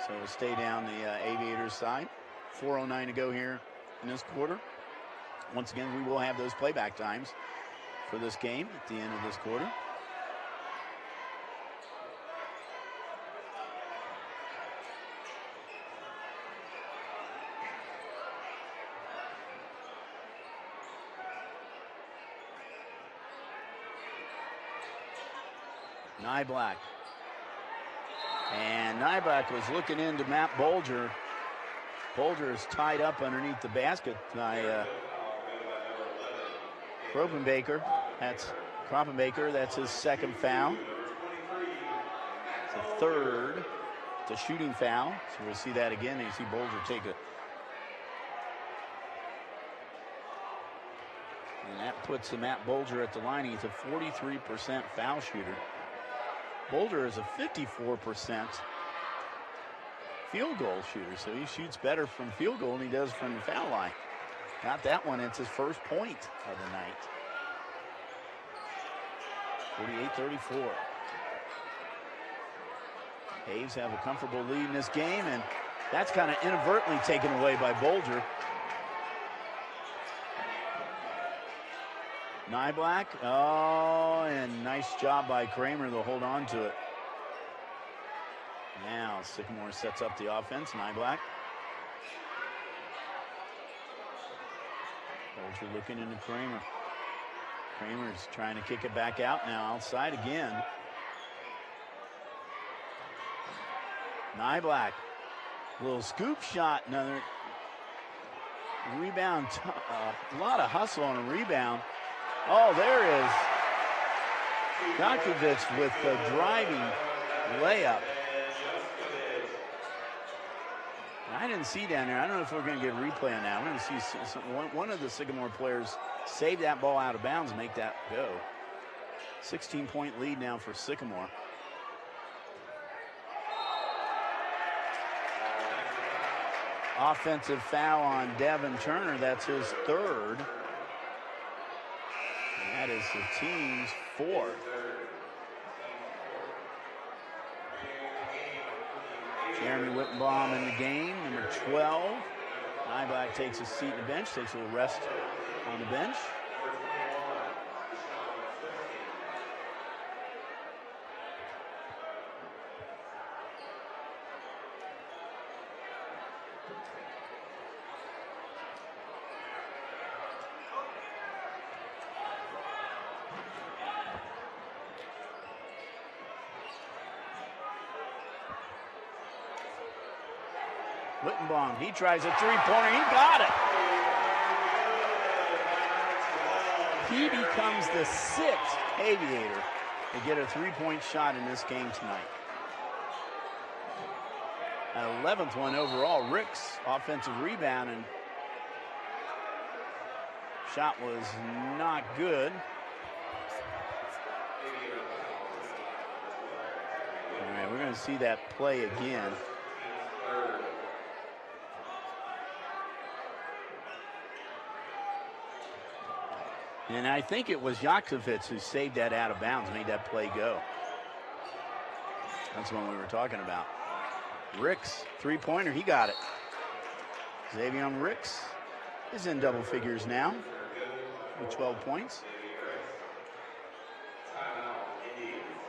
Speaker 1: So we'll stay down the Aviators side. 4:09 to go here in this quarter. Once again, we will have those playback times for this game at the end of this quarter. Nyblack. And Nyblack was looking into Matt Bolger. Bolger is tied up underneath the basket by Kroppenbaker. That's his second foul. It's a third. It's a shooting foul. So we'll see that again. You see Bolger take a... And that puts Matt Bolger at the line. He's a 43% foul shooter. Bolger is a 54% field goal shooter, so he shoots better from field goal than he does from the foul line. Got that one. It's his first point of the night. 48-34. A's have a comfortable lead in this game, and that's kind of inadvertently taken away by Bolger. Nyblack, oh, and nice job by Kramer to hold on to it. Now Sycamore sets up the offense, Nyblack. Bolger looking into Kramer. Kramer's trying to kick it back out now, outside again. Nyblack, little scoop shot, another rebound, a lot of hustle on a rebound. Oh, there is Jakovic with the driving layup. And I didn't see down there. I don't know if we're going to get a replay on that. We're going to see one of the Sycamore players save that ball out of bounds and make that go. 16-point lead now for Sycamore. Offensive foul on Devin Turner. That's his third. And that is the team's fourth. Jeremy Wittenbaum in the game, number 12. Nyblack takes a seat on the bench, takes a little rest on the bench. Wittenbaum, he tries a three-pointer, he got it. He becomes the 6th Aviator to get a three-point shot in this game tonight. 11th one overall. Rick's offensive rebound and shot was not good. All right, we're going to see that play again. And I think it was Jakovic who saved that out of bounds, made that play go. That's the one we were talking about. Ricks, three-pointer, he got it. Xavier Ricks is in double figures now with 12 points.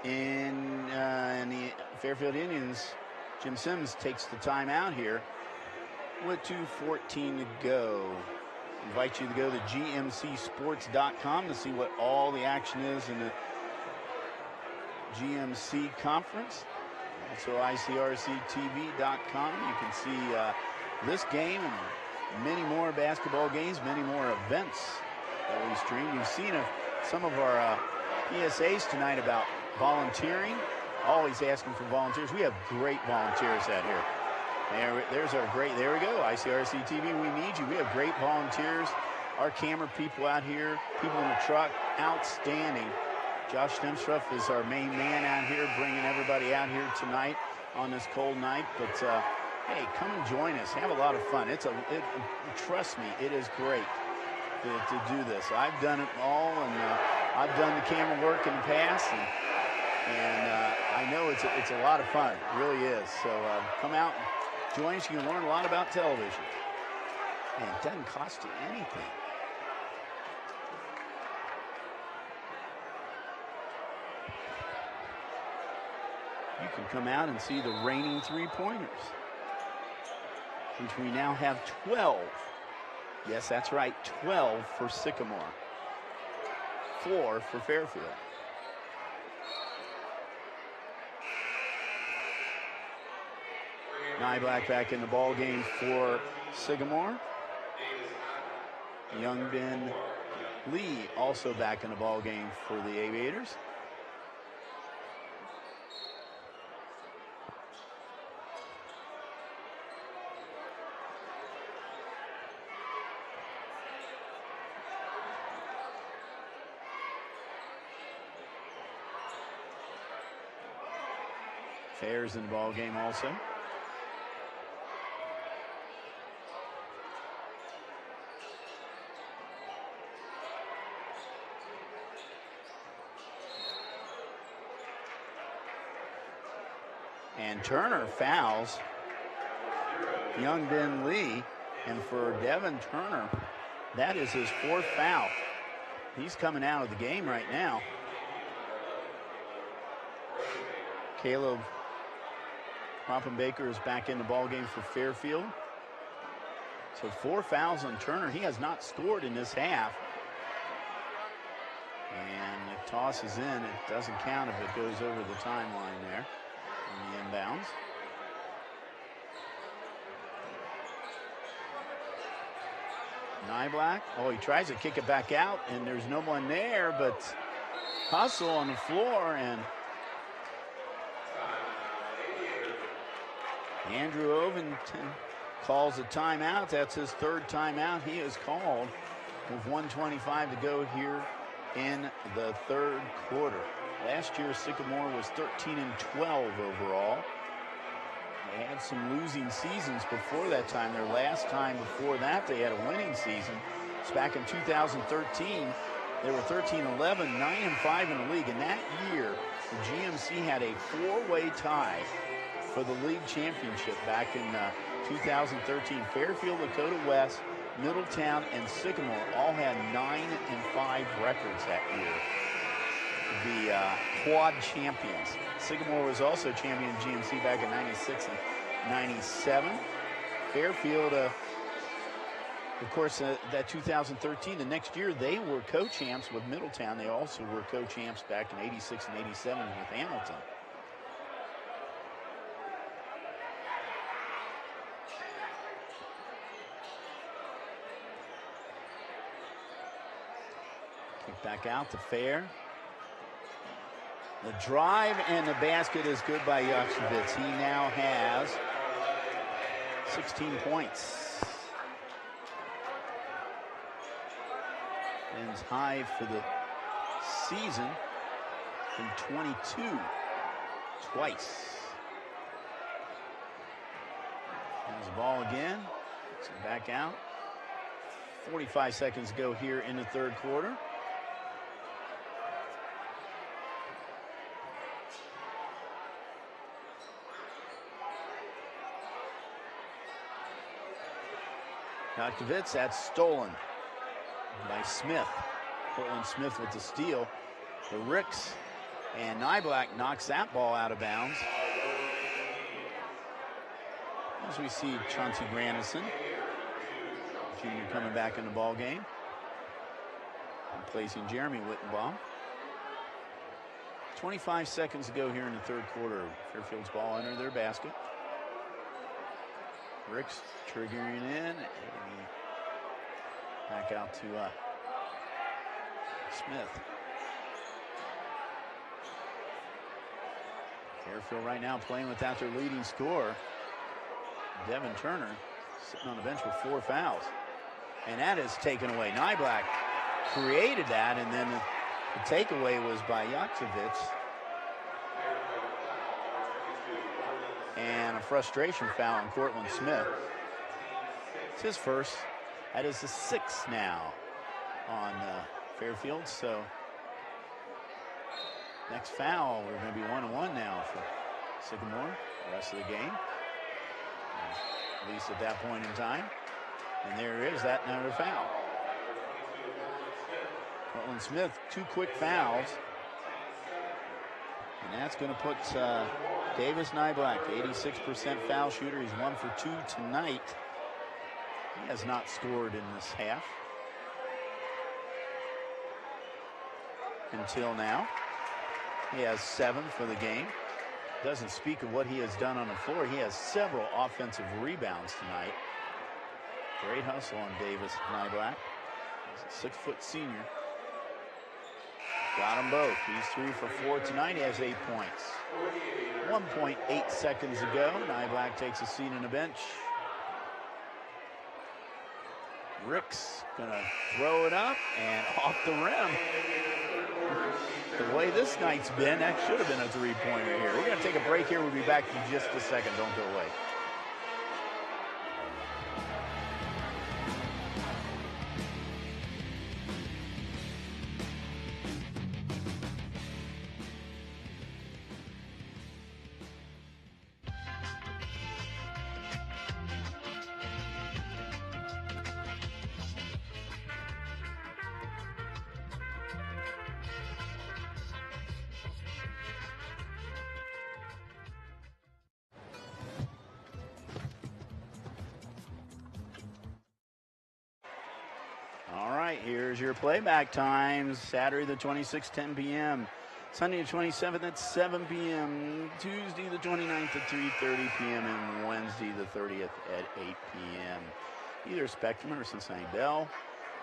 Speaker 1: In the Fairfield Indians, Jim Symmes takes the timeout here with 2:14 to go. Invite you to go to gmcsports.com to see what all the action is in the GMC conference. Also ICRC-TV.com. You can see this game and many more basketball games, many more events that we stream. You've seen some of our PSAs tonight about volunteering. Always asking for volunteers. We have great volunteers out here. There's our great, there we go, ICRC-TV, we need you. We have great volunteers. Our camera people out here, people in the truck, outstanding. Josh Stemstruff is our main man out here, bringing everybody out here tonight on this cold night. But, hey, come and join us. Have a lot of fun. Trust me, it is great to do this. I've done it all, and I've done the camera work in the past, and I know it's a lot of fun. It really is. So come out and join us. You can learn a lot about television. And it doesn't cost you anything. You can come out and see the reigning three-pointers, which we now have 12. Yes, that's right, 12 for Sycamore. 4 for Fairfield. Nyblack back in the ball game for Sycamore. Youngbin Lee also back in the ball game for the Aviators. Fair's in the ball game also. And Turner fouls Youngbin Lee, and for Devin Turner, that is his 4th foul. He's coming out of the game right now. Caleb Baker is back in the ball game for Fairfield. So 4 fouls on Turner. He has not scored in this half. And it tosses in. It doesn't count if it goes over the timeline there on the inbounds. Nyblack. Oh, he tries to kick it back out, and there's no one there, but hustle on the floor, and Andrew Ovington calls a timeout. That's his 3rd timeout he has called with 1:25 to go here in the 3rd quarter. Last year, Sycamore was 13-12 overall. They had some losing seasons before that time. Their last time before that, they had a winning season. It's back in 2013. They were 13-11, 9-5 in the league. And that year, the GMC had a 4-way tie for the league championship back in 2013. Fairfield, Lakota West, Middletown, and Sycamore all had 9-5 records that year. The quad champions. Sycamore was also champion of GMC back in 96 and 97. Fairfield, of course, that 2013, the next year, they were co-champs with Middletown. They also were co-champs back in 86 and 87 with Hamilton. Kick back out to Fair. The drive and the basket is good by Yakshovitz. He now has 16 points. And high for the season from 22 twice. Has the ball again. So back out. 45 seconds to go here in the 3rd quarter. Yakshovitz, that's stolen by Smith. Portland Smith with the steal. The Ricks, and Nyblack knocks that ball out of bounds. As we see Chauncey Grandison, junior, coming back in the ball game, replacing Jeremy Wittenbaum. 25 seconds to go here in the 3rd quarter. Fairfield's ball under their basket. Ricks triggering in, and back out to Smith. Fairfield right now playing without their leading scorer, Devin Turner, sitting on the bench with 4 fouls. And that is taken away. Nyblack created that, and then the takeaway was by Yakshovitz. And a frustration foul on Cortland Smith. It's his first. That is the 6th now on Fairfield. So next foul, we're going to be 1-1 now for Sycamore the rest of the game, at least at that point in time. And there is that another foul. Cortland Smith, 2 quick fouls. And that's going to put Davis Nyblack, 86% foul shooter. He's 1 for 2 tonight. He has not scored in this half until now. He has 7 for the game. doesn't speak of what he has done on the floor. He has several offensive rebounds tonight. Great hustle on Davis Nyblack. He's a 6-foot senior. Got them both. He's 3 for 4 tonight. He has 8 points. 1.8 seconds ago. Nyblack takes a seat on the bench. Ricks gonna throw it up and off the rim. The way this night's been, that should have been a three-pointer here. We're gonna take a break here. We'll be back in just a second. Don't go away. Here's your playback times. Saturday the 26th, 10 p.m. Sunday the 27th at 7 p.m. Tuesday the 29th at 3:30 p.m. and Wednesday the 30th at 8 p.m. Either Spectrum or Cincinnati Bell.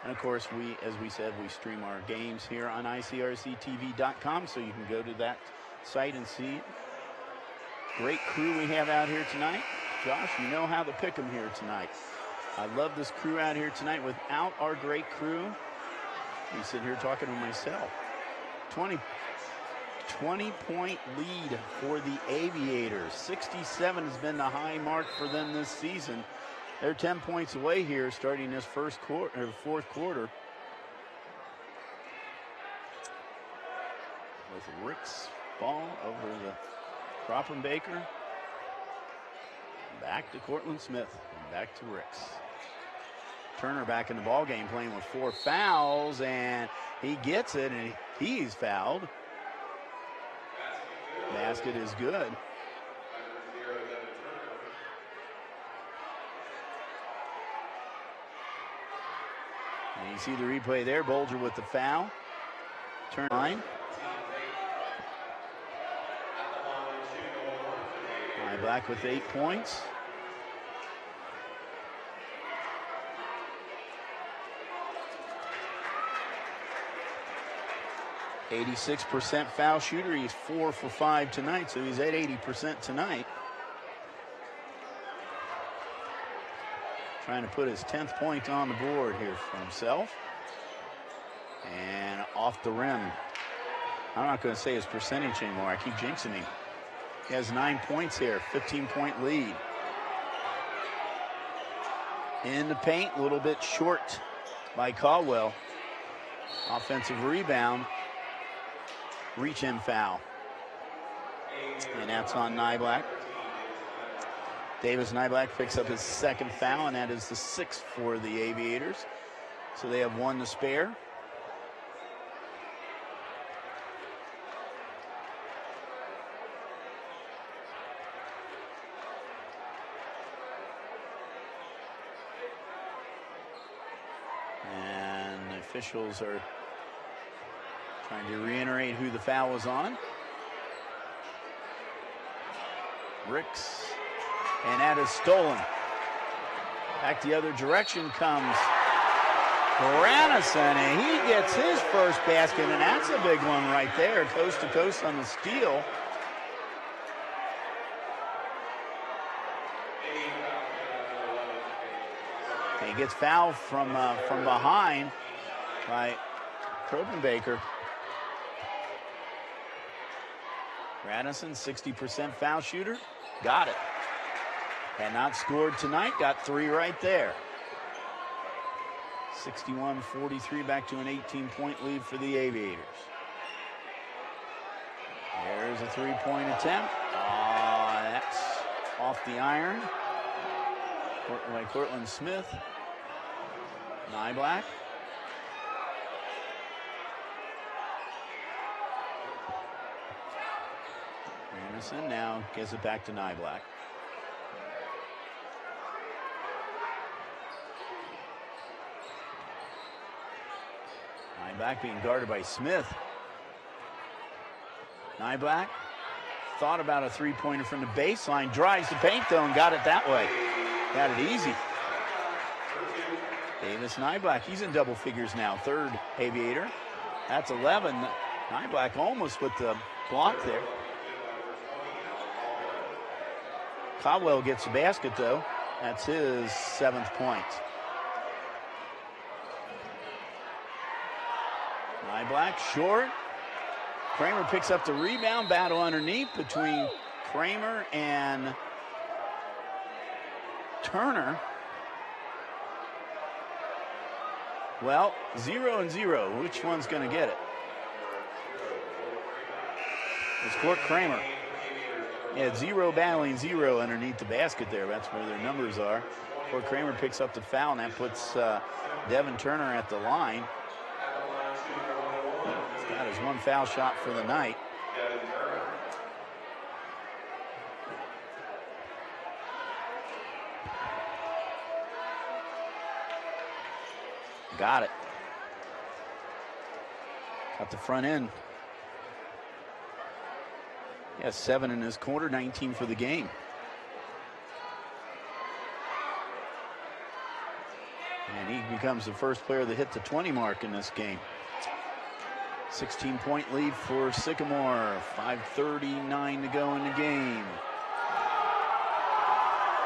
Speaker 1: And of course, as we said, we stream our games here on ICRC-TV.com, so you can go to that site and see. Great crew we have out here tonight. Josh, you know how to pick them here tonight. I love this crew out here tonight. Without our great crew, I'm sitting here talking to myself. 20-point lead for the Aviators. 67 has been the high mark for them this season. They're 10 points away here starting this fourth quarter. With Rick's ball over the Cropper Baker. Back to Cortland Smith and back to Ricks. Turner back in the ball game playing with 4 fouls, and he gets it, and he's fouled. Basket is good. And you see the replay there, Bolger with the foul. Turn line. Black with 8 points. .86% foul shooter. He's 4 for 5 tonight, so he's at 80% tonight. Trying to put his 10th point on the board here for himself. And off the rim. I'm not going to say his percentage anymore. I keep jinxing him. He has 9 points here, 15-point lead. In the paint, a little bit short by Caldwell. Offensive rebound. Reach-in foul. And that's on Nyblack. Davis Nyblack picks up his 2nd foul, and that is the 6th for the Aviators. So they have 1 to spare. Officials are trying to reiterate who the foul was on. Ricks, and that is stolen. Back the other direction comes Granison, and he gets his first basket, and that's a big one right there, coast to coast on the steal. And he gets fouled from behind by Kropenbaker. Radisson, 60% foul shooter, got it. Had not scored tonight, got 3 right there. 61-43, back to an 18-point lead for the Aviators. There's a 3-point attempt. That's off the iron. By Cortland Smith. Nyblack. Anderson now gives it back to Nyblack. Nyblack being guarded by Smith. Nyblack thought about a three-pointer from the baseline. Drives the paint, though, and got it that way. Got it easy. Davis Nyblack, he's in double figures now. Third Aviator. That's 11. Nyblack almost with the block there. Caldwell gets the basket, though. That's his 7th point. Nyblack short. Kramer picks up the rebound. Battle underneath between Kramer and Turner. Well, 0-0. Which one's going to get it? It's Court Kramer. Yeah, 0 battling 0 underneath the basket there. That's where their numbers are. Court Kramer picks up the foul, and that puts Devin Turner at the line. He's got his 1 foul shot for the night. Got it. Got the front end. Yeah, 7 in this quarter, 19 for the game. And he becomes the first player that hit the 20 mark in this game. 16-point lead for Sycamore. 5:39 to go in the game.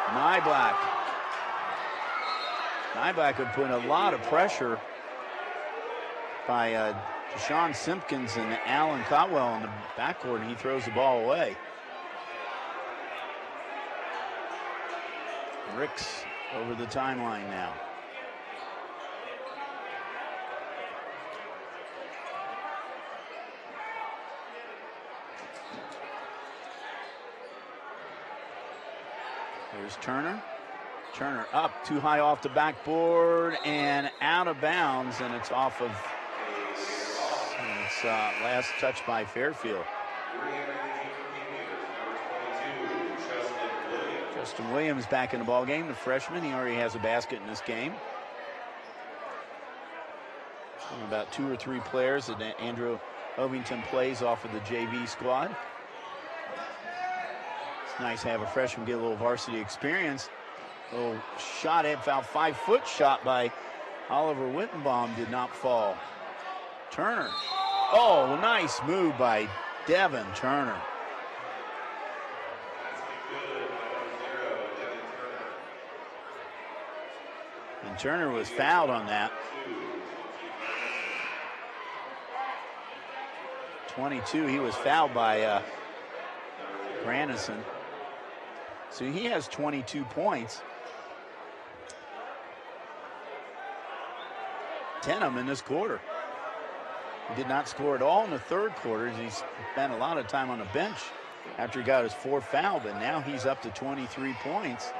Speaker 1: Nyblack. Nyblack would put a lot of pressure by Deshaun Simpkins and Alan Cotwell in the backcourt, and he throws the ball away. Ricks over the timeline now. Here's Turner. Turner up, too high off the backboard and out of bounds, and it's off of, last touch by Fairfield. Justin Williams back in the ball game, the freshman. He already has a basket in this game. And about 2 or 3 players that Andrew Ovington plays off of the JV squad. It's nice to have a freshman get a little varsity experience. Little shot at foul, 5-foot shot by Oliver Wittenbaum did not fall. Turner. Oh, nice move by Devin Turner. And Turner was fouled on that. 22, he was fouled by Grandison. So he has 22 points. 10 of them in this quarter. He did not score at all in the third quarter. He spent a lot of time on the bench after he got his 4th foul, but now he's up to 23 points,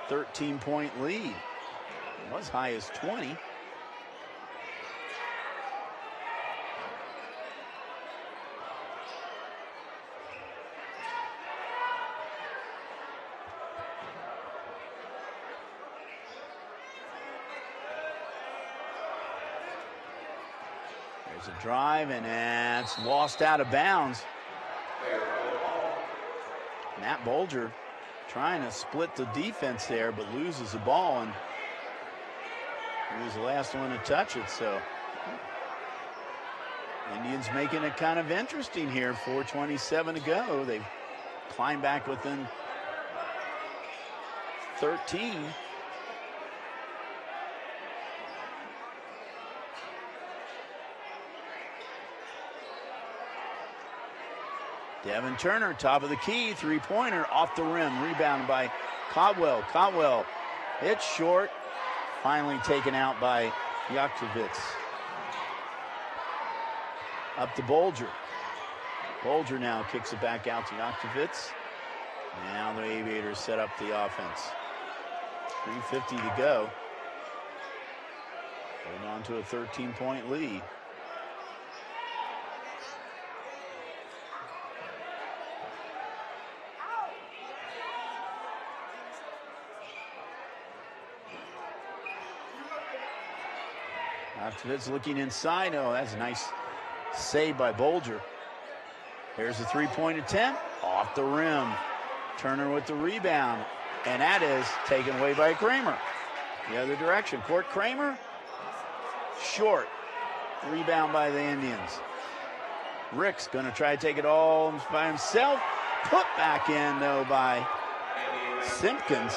Speaker 1: 13-point lead. It was high as 20. There's a drive, and that's lost out of bounds. Matt Bolger trying to split the defense there, but loses the ball, and he was the last one to touch it. So Indians making it kind of interesting here. 4:27 to go. They've climbed back within 13. Devin Turner, top of the key, 3-pointer, off the rim, rebounded by Caldwell. Caldwell hits short, finally taken out by Yaktovitz. Up to Bolger. Bolger now kicks it back out to Yaktovitz. Now the Aviators set up the offense. 3:50 to go. Holding on to a 13-point lead. Yaktovitz looking inside. Oh, that's a nice save by Bolger. There's a 3-point attempt. Off the rim. Turner with the rebound. And that is taken away by Kramer. The other direction. Court Kramer. Short. Rebound by the Indians. Rick's going to try to take it all by himself. Put back in, though, by Simpkins.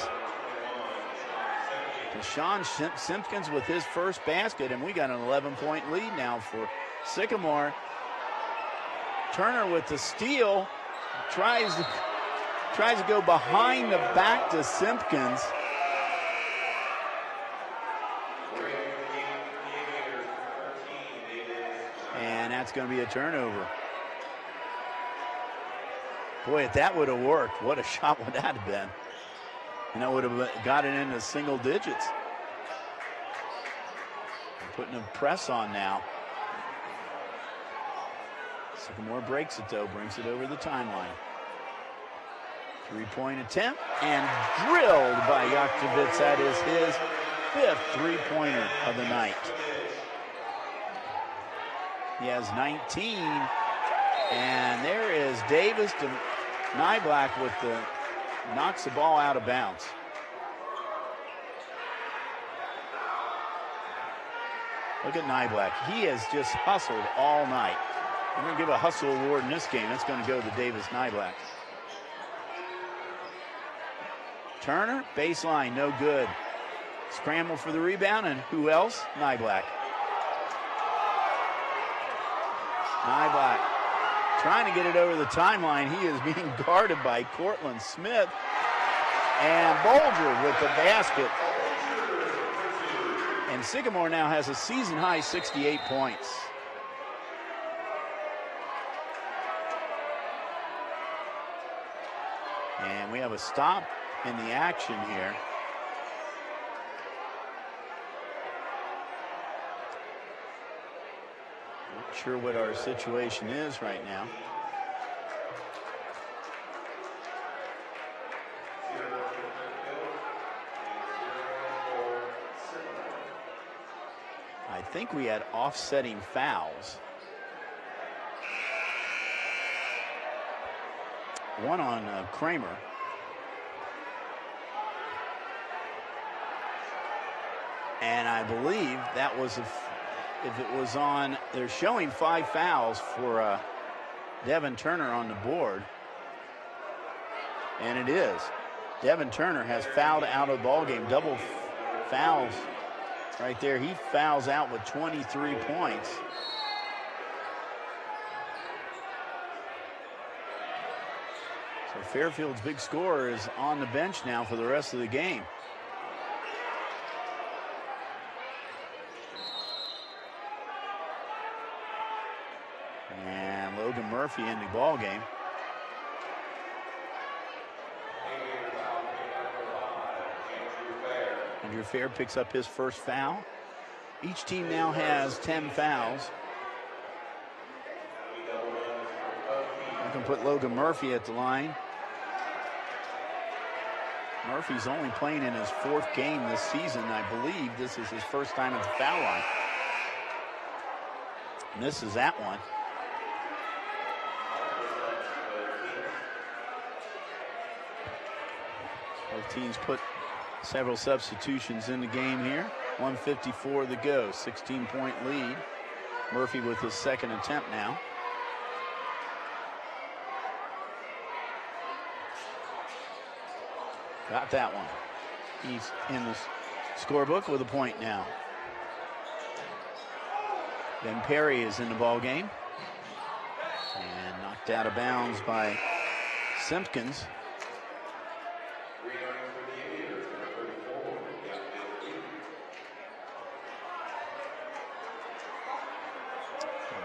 Speaker 1: Deshaun Simpkins with his first basket, and we got an 11-point lead now for Sycamore. Turner with the steal. Tries to go behind the back to Simpkins. And that's going to be a turnover. Boy, if that would have worked, what a shot would that have been? And that would have got it into single digits. They're putting a press on now. Sycamore breaks it though, brings it over the timeline. 3-point attempt and drilled by Yaktovitz. That is his 5th three-pointer of the night. He has 19, and there is Davis to Nyblack with the knocks the ball out of bounds. Look at Nyblack. He has just hustled all night. We're going to give a hustle award in this game. That's going to go to Davis Nyblack. Turner, baseline, no good. Scramble for the rebound, and who else? Nyblack. Nyblack trying to get it over the timeline. He is being guarded by Cortland Smith. And Bolger with the basket. And Sycamore now has a season-high 68 points. And we have a stop in the action here. Not sure what our situation is right now. I think we had offsetting fouls. One on Kramer. And I believe that was, if it was on, they're showing 5 fouls for Devin Turner on the board. And it is. Devin Turner has fouled out of the ballgame. Double fouls right there. He fouls out with 23 points. So Fairfield's big scorer is on the bench now for the rest of the game. And Logan Murphy in the ball game. Andrew Fair picks up his first foul. Each team now has 10 fouls. I can put Logan Murphy at the line. Murphy's only playing in his 4th game this season. I believe this is his first time at the foul line. Misses that one. Both teams put several substitutions in the game here. 1:54 to go, 16-point lead. Murphy with his 2nd attempt now. Got that one. He's in the scorebook with a point now. Ben Perry is in the ball game. And knocked out of bounds by Simpkins.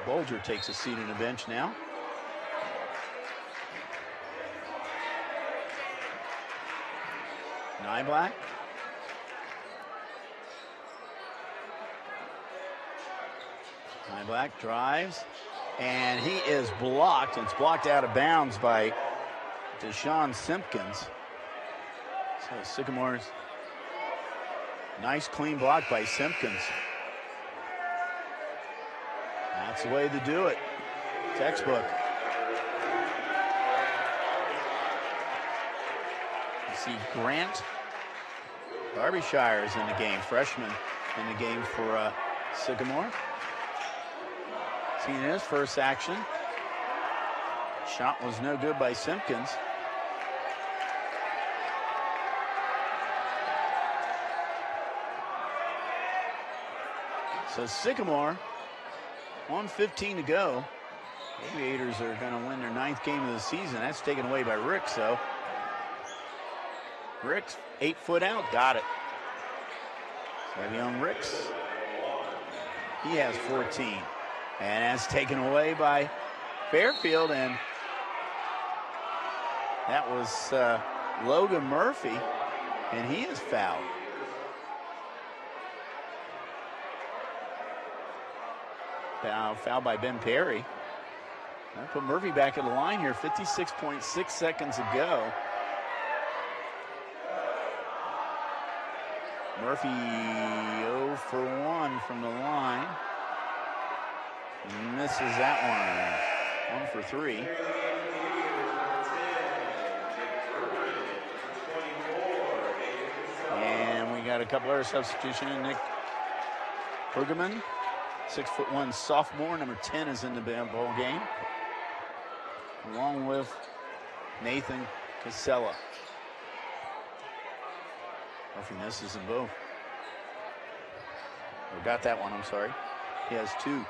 Speaker 1: Bolger takes a seat on the bench now. Nyblack. Nyblack drives, and he is blocked. It's blocked out of bounds by Deshaun Simpkins. So Sycamore's nice clean block by Simpkins. That's the way to do it. Textbook. see Grant Derbyshire is in the game, freshman in the game for Sycamore. Seeing his first action. Shot was no good by Simpkins. So Sycamore, 1:15 to go. Aviators are going to win their 9th game of the season. That's taken away by Ricks, though. Ricks, 8 foot out, got it. Savion Ricks, he has 14. And that's taken away by Fairfield, and that was Logan Murphy, and he is fouled. Foul by Ben Perry. I put Murphy back at the line here, 56.6 seconds to go. Murphy 0 for 1 from the line. Misses that one. 1 for 3. And we got a couple other substitutions. Nick Bergerman, 6'1" sophomore, number 10 is in the ball game, along with Nathan Casella. Murphy misses them both. Or got that one, I'm sorry. He has 2.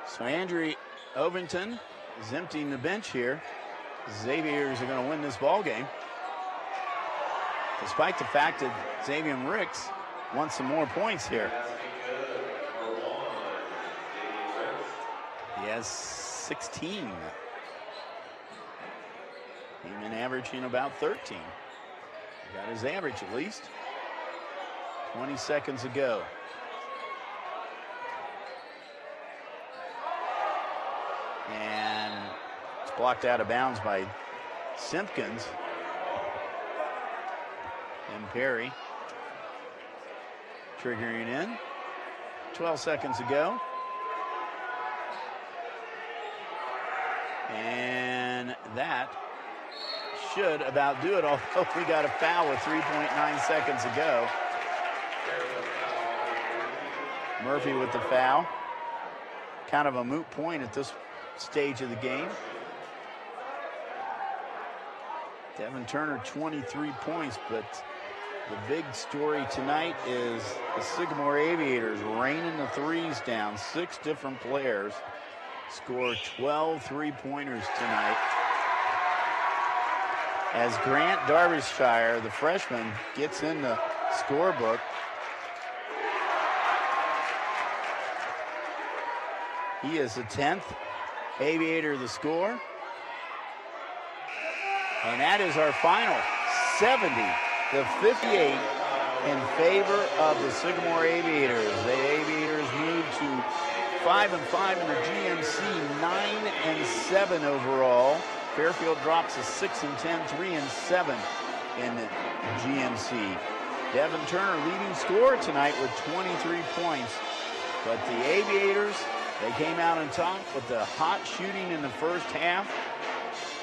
Speaker 1: So Andrew Ovington is emptying the bench here. Xavier's are going to win this ball game, despite the fact that Xavier Ricks wants some more points here. He has 16. He's been averaging about 13. He got his average at least. 20 seconds to go. And it's blocked out of bounds by Simpkins. And Perry triggering in. 12 seconds to go. And that should about do it, although we got a foul with 3.9 seconds to go. Murphy with the foul. Kind of a moot point at this stage of the game. Devin Turner, 23 points, but the big story tonight is the Sycamore Aviators raining the threes down. 6 different players score 12 three-pointers tonight, as Grant Derbyshire, the freshman, gets in the scorebook. He is the 10th Aviator to score. And that is our final, 70-58 in favor of the Sycamore Aviators. The Aviators move to 5-5 in the GMC, 9-7 overall. Fairfield drops to 6-10, 3-7 in the GMC. Devin Turner leading scorer tonight with 23 points. But the Aviators, they came out on top with the hot shooting in the first half.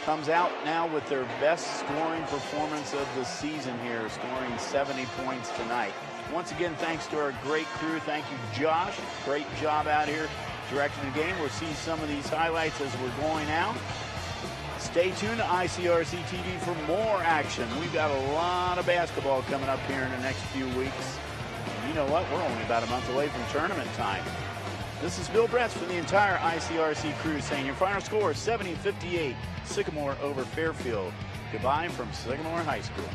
Speaker 1: Comes out now with their best scoring performance of the season here, scoring 70 points tonight. Once again, thanks to our great crew. Thank you, Josh. Great job out here directing the game. We'll see some of these highlights as we're going out. Stay tuned to ICRC-TV for more action. We've got a lot of basketball coming up here in the next few weeks. And you know what? We're only about a month away from tournament time. This is Bill Bretz from the entire ICRC crew saying your final score is 70-58, Sycamore over Fairfield. Goodbye from Sycamore High School.